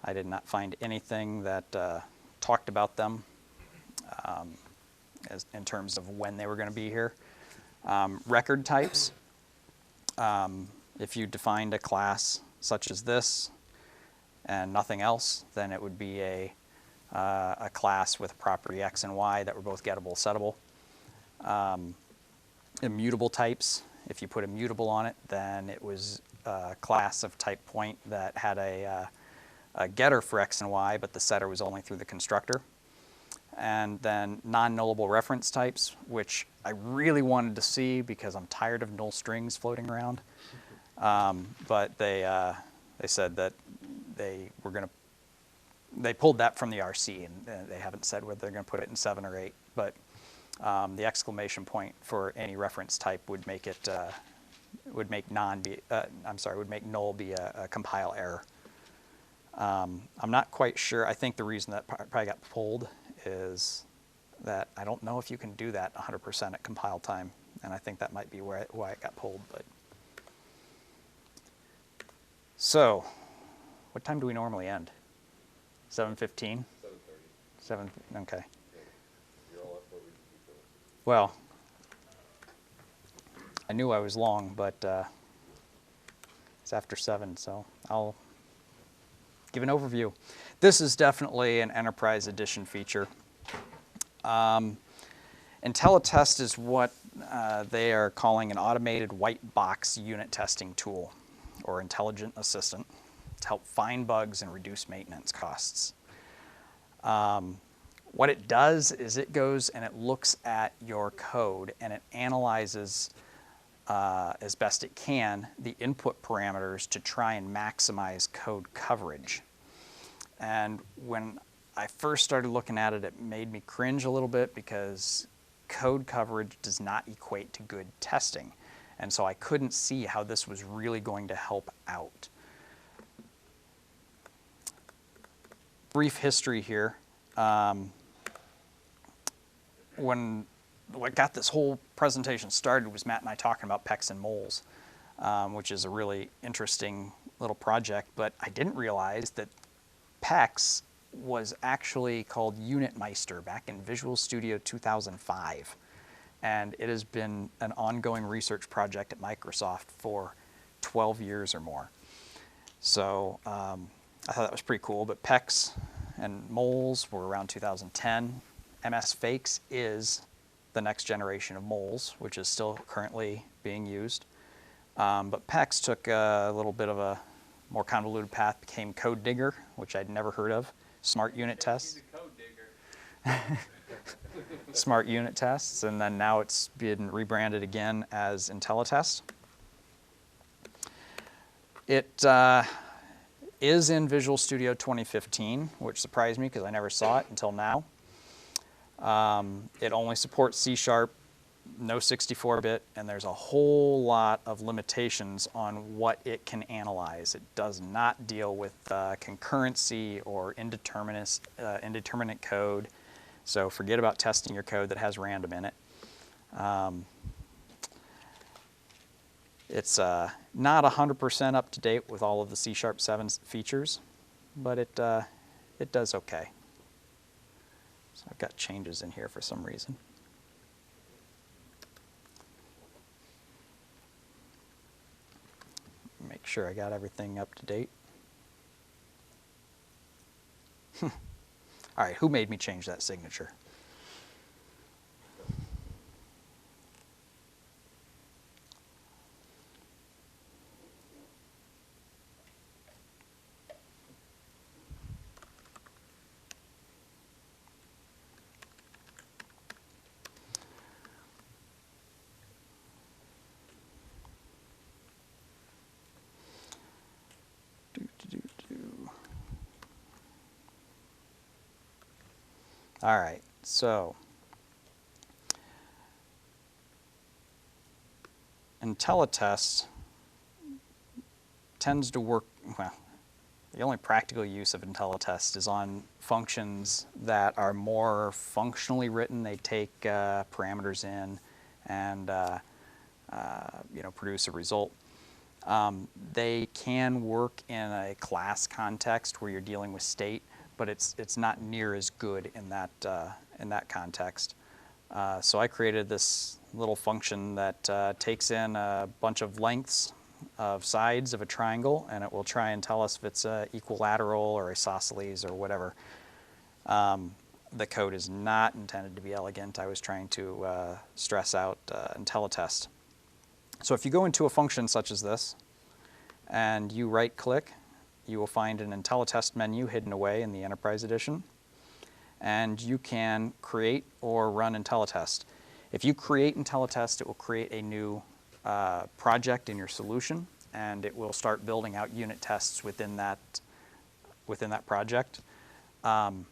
I did not find anything that talked about them in terms of when they were going to be here. Record types. If you defined a class such as this and nothing else, then it would be a class with a property x and y that were both gettable, settable. Immutable types. If you put immutable on it, then it was a class of type point that had a getter for x and y, but the setter was only through the constructor. And then non-nullable reference types, which I really wanted to see because I'm tired of null strings floating around. But they said that they pulled that from the RC, and they haven't said whether they're going to put it in 7 or 8. But the exclamation point for any reference type would make it would make null be a compile error. I'm not quite sure. I think the reason that probably got pulled is that I don't know if you can do that 100% at compile time, and I think that might be why it got pulled. But so, what time do we normally end? 7:15? 7:30. 7. Okay. You're all up for we can keep Well, I knew I was long, but it's after 7, so I'll give an overview. This is definitely an enterprise edition feature. Intellitest is what they are calling an automated white box unit testing tool, or intelligent assistant, to help find bugs and reduce maintenance costs. What it does is it goes and it looks at your code and it analyzes as best it can the input parameters to try and maximize code coverage. And when I first started looking at it, it made me cringe a little bit because code coverage does not equate to good testing. And so I couldn't see how this was really going to help out. Brief history here. What got this whole presentation started was Matt and I talking about PEX and moles, which is a really interesting little project. But I didn't realize that PEX was actually called UnitMeister back in Visual Studio 2005. And it has been an ongoing research project at Microsoft for 12 years or more. So I thought that was pretty cool. But PEX and moles were around 2010. MS Fakes is the next generation of moles, which is still currently being used. But PEX took a little bit of a more convoluted path, became Code Digger, which I'd never heard of. Smart unit tests. He's a code digger. Smart unit tests, and then now it's been rebranded again as Intellitest. It is in Visual Studio 2015, which surprised me because I never saw it until now. It only supports C#, no 64-bit, and there's a whole lot of limitations on what it can analyze. It does not deal with concurrency or indeterminate code. So forget about testing your code that has random in it. It's not 100% up to date with all of the C#7 features, but it does okay. So I've got changes in here for some reason. Make sure I got everything up to date. All right, who made me change that signature? All right, so Intellitest tends to work, well, the only practical use of Intellitest is on functions that are more functionally written. They take parameters in and produce a result. They can work in a class context where you're dealing with state, but it's not near as good in that context. So I created this little function that takes in a bunch of lengths of sides of a triangle, and it will try and tell us if it's equilateral or isosceles or whatever. The code is not intended to be elegant. I was trying to stress out Intellitest. So if you go into a function such as this, and you right-click, you will find an Intellitest menu hidden away in the Enterprise Edition, and you can create or run Intellitest. If you create Intellitest, it will create a new project in your solution, and it will start building out unit tests within that project. When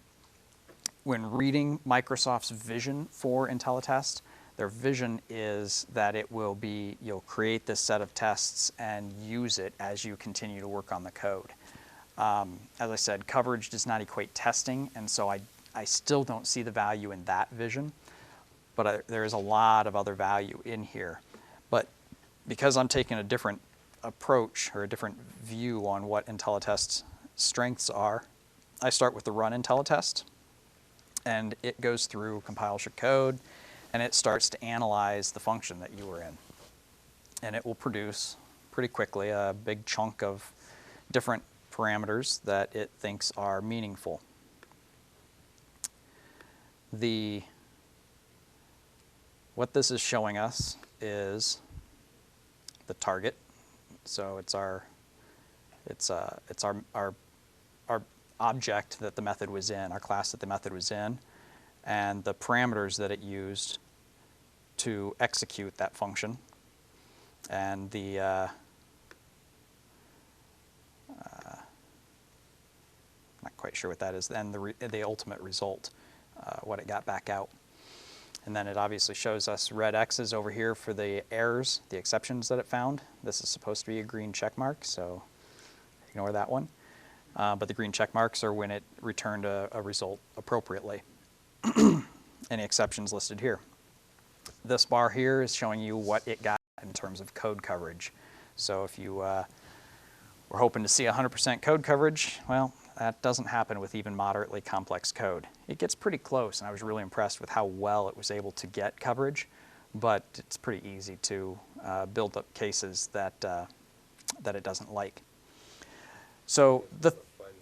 reading Microsoft's vision for Intellitest, their vision is that it will be, you'll create this set of tests and use it as you continue to work on the code. As I said, coverage does not equate testing, and so I still don't see the value in that vision, but there is a lot of other value in here. But because I'm taking a different approach or a different view on what Intellitest's strengths are, I start with the run Intellitest, and it goes through, compiles your code, and it starts to analyze the function that you were in. And it will produce pretty quickly a big chunk of different parameters that it thinks are meaningful. What this is showing us is the target. So it's our object that the method was in, our class that the method was in, and the parameters that it used to execute that function, and the not quite sure what that is, and the ultimate result, what it got back out. And then it obviously shows us red X's over here for the errors, the exceptions that it found. This is supposed to be a green check mark, so ignore that one. But the green check marks are when it returned a result appropriately. Any exceptions listed here. This bar here is showing you what it got in terms of code coverage. So if you were hoping to see 100% code coverage, well, that doesn't happen with even moderately complex code. It gets pretty close, and I was really impressed with how well it was able to get coverage, but it's pretty easy to build up cases that it doesn't like. So Find the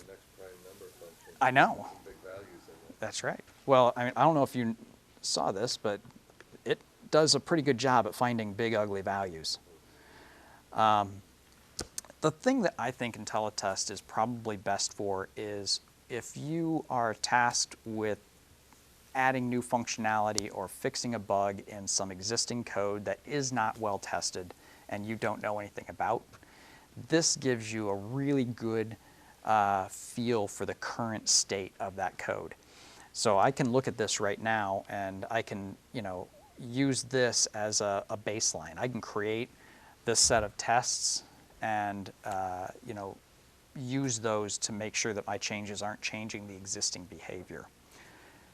next prime number function. I know. Big values in it. That's right. Well, I mean, I don't know if you saw this, but it does a pretty good job at finding big, ugly values. The thing that I think Intellitest is probably best for is if you are tasked with adding new functionality or fixing a bug in some existing code that is not well tested and you don't know anything about. This gives you a really good feel for the current state of that code. So I can look at this right now, and I can, use this as a baseline. I can create this set of tests and, use those to make sure that my changes aren't changing the existing behavior.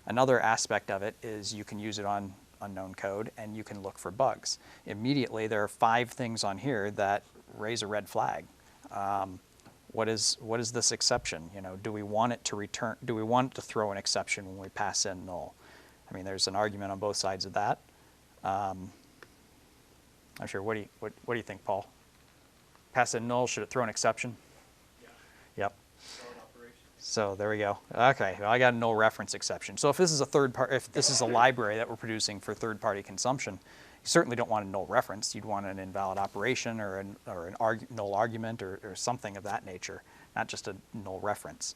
Another aspect of it is you can use it on unknown code, and you can look for bugs. Immediately, there are 5 things on here that raise a red flag. What is this exception? Do we want it to return? Do we want it to throw an exception when we pass in null? I mean, there's an argument on both sides of that. I'm sure. What do you think, Paul? Pass in null, should it throw an exception? Yeah. Yep. Valid operation. So there we go. Okay, well, I got a null reference exception. So if this is if this is a library that we're producing for third-party consumption, you certainly don't want a null reference. You'd want an invalid operation or an null argument or something of that nature, not just a null reference.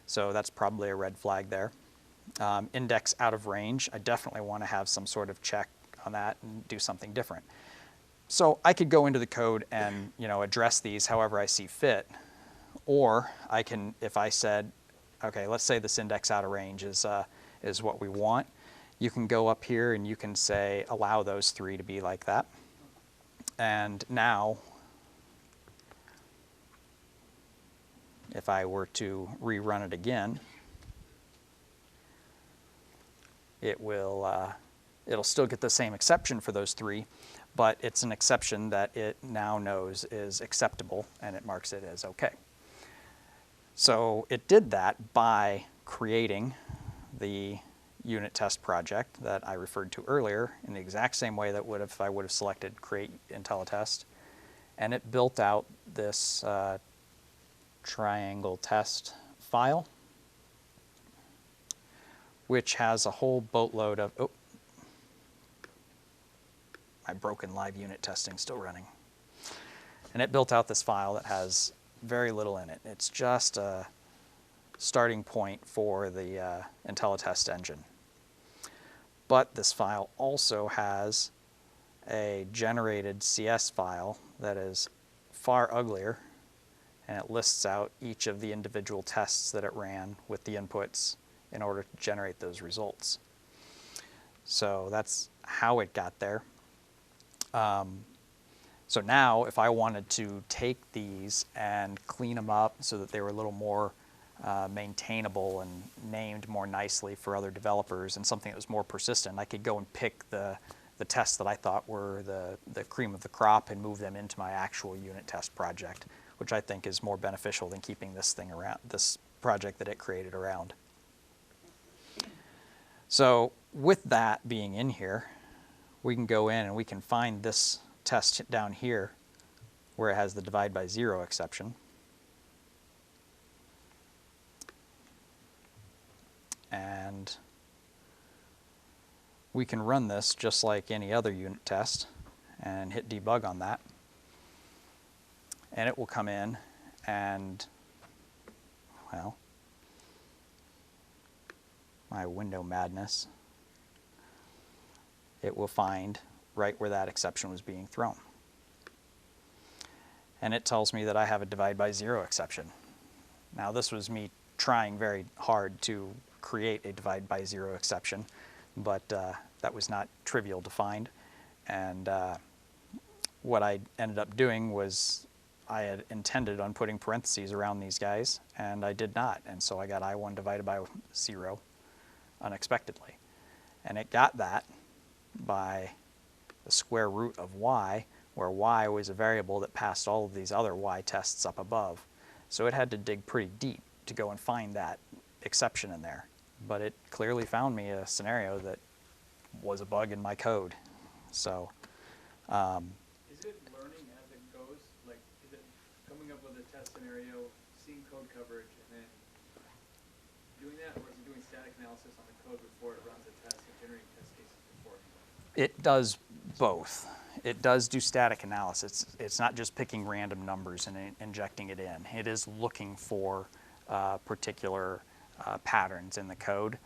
So that's probably a red flag there. Index out of range, I definitely want to have some sort of check on that and do something different. So I could go into the code and address these however I see fit, or I can, if I said, okay, let's say this index out of range is is what we want. You can go up here and you can say, allow those 3 to be like that. And now, if I were to rerun it again, it'll still get the same exception for those 3, but it's an exception that it now knows is acceptable, and it marks it as OK. So it did that by creating the unit test project that I referred to earlier in the exact same way that if I would have selected create Intellitest, and it built out this triangle test file, which has a whole boatload of, oh, my broken live unit testing still running. And it built out this file that has very little in it. It's just a starting point for the Intellitest engine. But this file also has a generated CS file that is far uglier, and it lists out each of the individual tests that it ran with the inputs in order to generate those results. So that's how it got there. So now if I wanted to take these and clean them up so that they were a little more maintainable and named more nicely for other developers and something that was more persistent, I could go and pick the tests that I thought were the cream of the crop and move them into my actual unit test project, which I think is more beneficial than keeping this thing around, this project that it created around. So with that being in here, we can go in and we can find this test down here where it has the divide by 0 exception. And we can run this just like any other unit test and hit debug on that. And it will come in and, well, my window madness, it will find right where that exception was being thrown. And it tells me that I have a divide by 0 exception. Now this was me trying very hard to create a divide by 0 exception, but that was not trivial to find. And what I ended up doing was I had intended on putting parentheses around these guys, and I did not. And so I got I1 divided by 0 unexpectedly. And it got that by the square root of y, where y was a variable that passed all of these other y tests up above. So it had to dig pretty deep to go and find that exception in there. But it clearly found me a scenario that was a bug in my code. So Is it learning as it goes? Like, is it coming up with a test scenario, seeing code coverage, and then doing that, or is it doing static analysis on the code before it runs a test and generating test cases before? it does both. It does do static analysis. It's not just picking random numbers and injecting it in. It is looking for particular patterns in the code.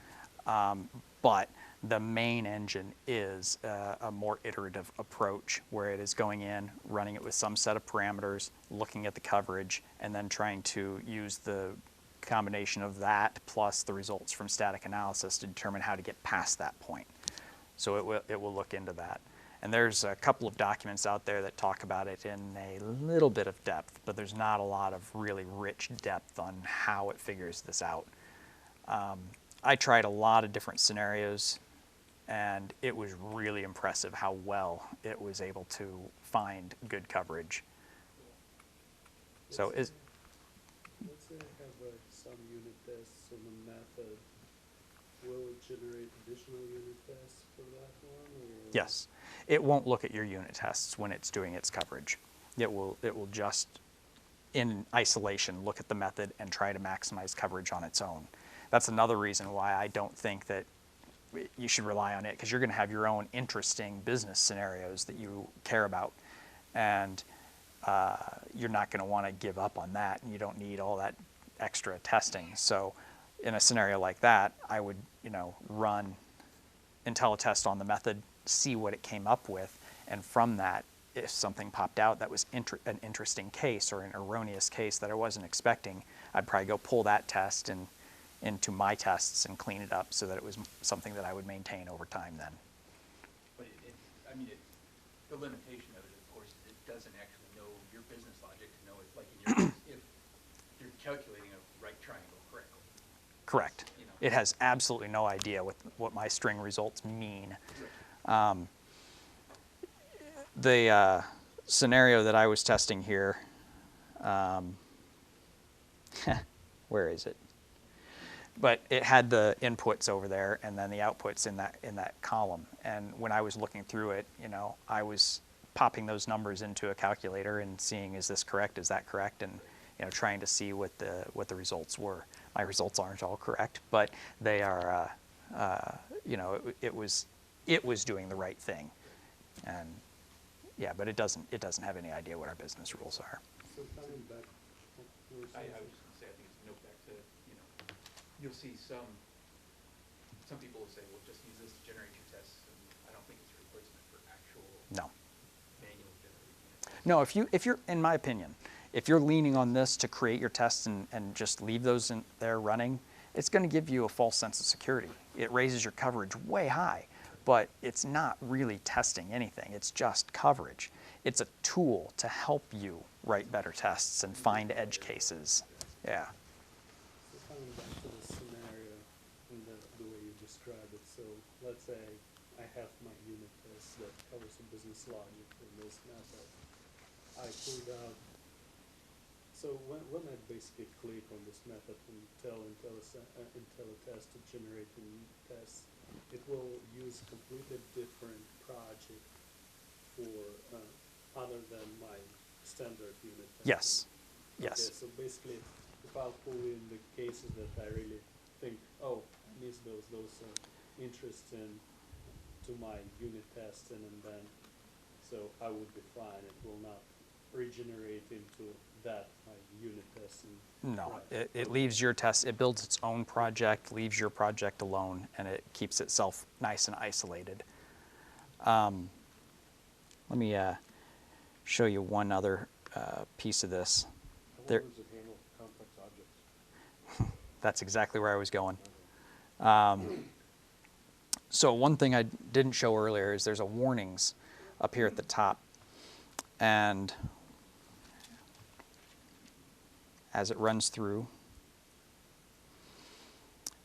But the main engine is a more iterative approach where it is going in, running it with some set of parameters, looking at the coverage, and then trying to use the combination of that plus the results from static analysis to determine how to get past that point. So it will look into that. And there's a couple of documents out there that talk about it in a little bit of depth, but there's not a lot of really rich depth on how it figures this out. I tried a lot of different scenarios, and it was really impressive how well it was able to find good coverage. So Let's say I have some unit tests on the method. Will it generate additional unit tests for that one? Or? Yes. It won't look at your unit tests when it's doing its coverage. It will just, in isolation, look at the method and try to maximize coverage on its own. That's another reason why I don't think that you should rely on it, because you're going to have your own interesting business scenarios that you care about. And you're not going to want to give up on that, and you don't need all that extra testing. So in a scenario like that, I would run Intellitest on the method, see what it came up with, and from that, if something popped out that was an interesting case or an erroneous case that I wasn't expecting, I'd probably go pull that test and into my tests and clean it up so that it was something that I would maintain over time then. But I mean, the limitation of it, of course, is it doesn't actually know your business logic to know it, like in your case, if you're calculating a right triangle correctly. Correct. You know. It has absolutely no idea what my string results mean. The scenario that I was testing here, where is it? But it had the inputs over there and then the outputs in that column. And when I was looking through it, I was popping those numbers into a calculator and seeing, is this correct, is that correct, and trying to see what the results were. My results aren't all correct, but they are. It was doing the right thing, and yeah, but it doesn't have any idea what our business rules are. So coming back, I was just gonna say, I think it's a note back to, you'll see some people will say, well, just use this to generate your tests, and I don't think it's a replacement for actual No. manual generating. No, if you're, in my opinion, if you're leaning on this to create your tests and just leave those in there running, it's going to give you a false sense of security. It raises your coverage way high, but it's not really testing anything. It's just coverage. It's a tool to help you write better tests and find edge cases. Yeah. So coming back to the scenario and the way you describe it, so let's say I have my unit test that covers some business logic in this method. I pulled out, so when I basically click on this method and tell Intellitest to generate a new test, it will use completely different project for other than my standard unit test. Yes. Yes. Okay, so basically, if I'll pull in the cases that I really think, oh, I miss those interests in to my unit testing, and then so I would be fine. It will not regenerate into that my unit testing. No, Right. it leaves your test, it builds its own project, leaves your project alone, and it keeps itself nice and isolated. Let me show you one other piece of this. There, How well does it handle complex objects? that's exactly where I was going. So one thing I didn't show earlier is there's a warnings up here at the top, and as it runs through,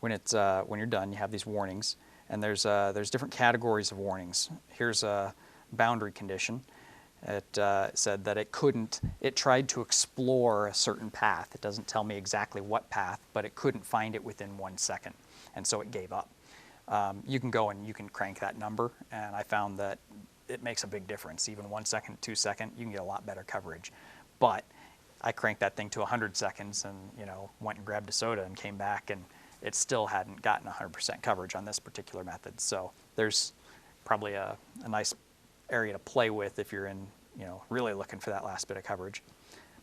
when you're done, you have these warnings, and there's different categories of warnings. Here's a boundary condition. It said that it tried to explore a certain path. It doesn't tell me exactly what path, but it couldn't find it within 1 second, and so it gave up. You can go and you can crank that number, and I found that it makes a big difference. Even 1 second, 2 second, you can get a lot better coverage. But I cranked that thing to 100 seconds and went and grabbed a soda and came back, and it still hadn't gotten 100% coverage on this particular method. So there's probably a nice area to play with if you're in really looking for that last bit of coverage.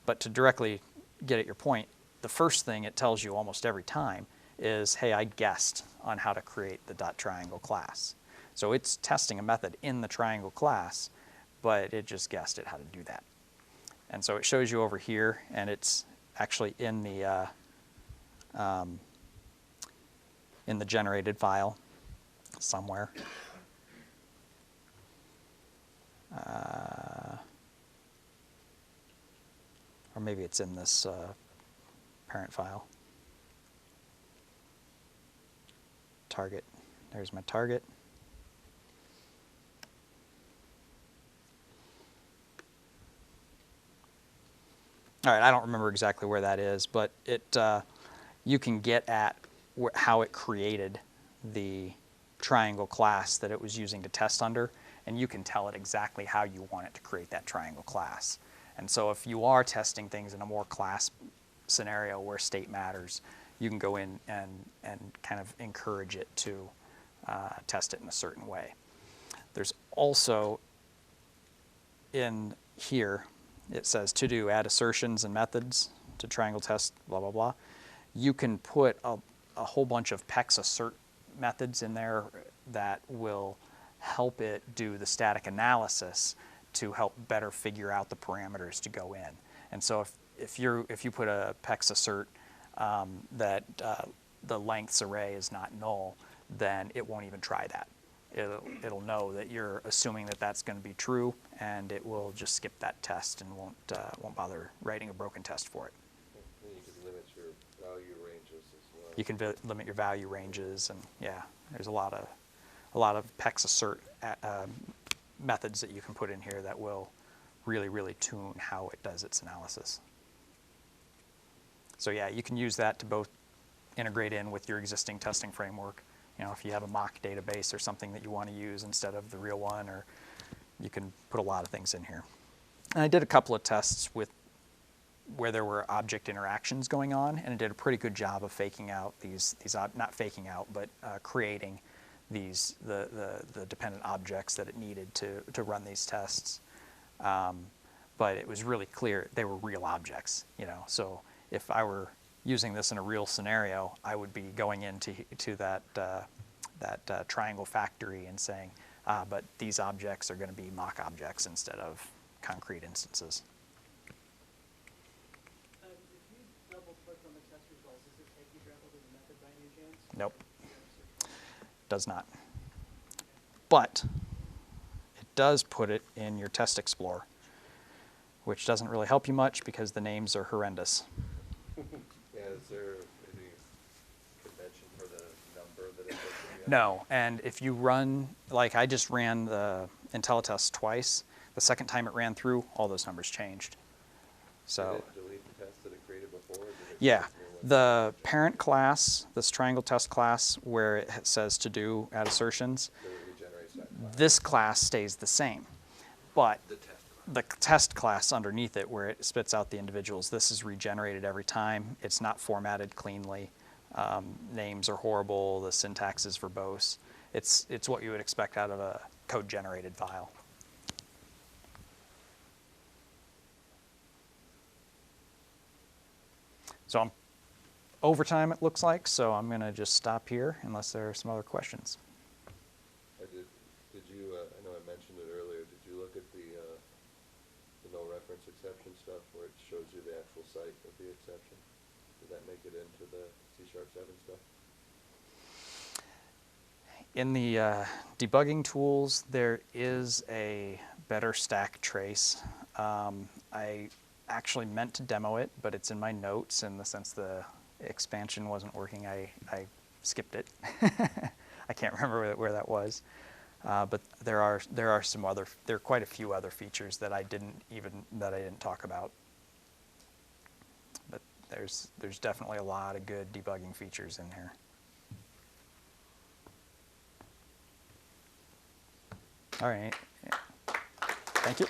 But to directly get at your point, the first thing it tells you almost every time is, hey, I guessed on how to create the .triangle class. So it's testing a method in the triangle class, but it just guessed it how to do that. And so it shows you over here, and it's actually in the generated file somewhere. Or maybe it's in this parent file. Target. There's my target. All right, I don't remember exactly where that is, but you can get at how it created the triangle class that it was using to test under, and you can tell it exactly how you want it to create that triangle class. And so if you are testing things in a more class scenario where state matters, you can go in and kind of encourage it to test it in a certain way. There's also in here, it says to do, add assertions and methods to triangle test, blah, blah, blah. You can put a whole bunch of PEX assert methods in there that will help it do the static analysis to help better figure out the parameters to go in. And so if you put a PEX assert that the lengths array is not null, then it won't even try that. It'll know that you're assuming that that's going to be true, and it will just skip that test and won't bother writing a broken test for it. Then you could limit your value ranges as well. You can limit your value ranges, and yeah, there's a lot of PEX assert methods that you can put in here that will really tune how it does its analysis. So yeah, you can use that to both integrate in with your existing testing framework. You know, if you have a mock database or something that you want to use instead of the real one, or you can put a lot of things in here. And I did a couple of tests with where there were object interactions going on, and it did a pretty good job of faking out not faking out, but creating the dependent objects that it needed to run these tests. But it was really clear they were real objects, you know. So if I were using this in a real scenario, I would be going into that triangle factory and saying, but these objects are going to be mock objects instead of concrete instances. If you double click on the test results, does it take you directly to the method by any chance? Nope, does not. But it does put it in your test explorer, which doesn't really help you much because the names are horrendous. Yeah, is there any convention for the number that it puts in? No, and if you run, like I just ran the Intellitest twice, the second time it ran through, all those numbers changed. So, Did it delete the test that it created before? Or did it yeah, create new ones? the parent class, this triangle test class, where it says to do add assertions, So it regenerates that class. this class stays the same. But The test class. the test class underneath it, where it spits out the individuals, this is regenerated every time. It's not formatted cleanly. Names are horrible. The syntax is verbose. It's what you would expect out of a code-generated file. So I'm over time, it looks like, so I'm going to just stop here unless there are some other questions. Did you, I know I mentioned it earlier, did you look at the no reference exception stuff where it shows you the actual site of the exception? Did that make it into the C#7 stuff? In the debugging tools, there is a better stack trace. I actually meant to demo it, but it's in my notes in the sense the expansion wasn't working. I skipped it. I can't remember where that was. But there are quite a few other features that I didn't talk about. But there's definitely a lot of good debugging features in here. All right. Thank you.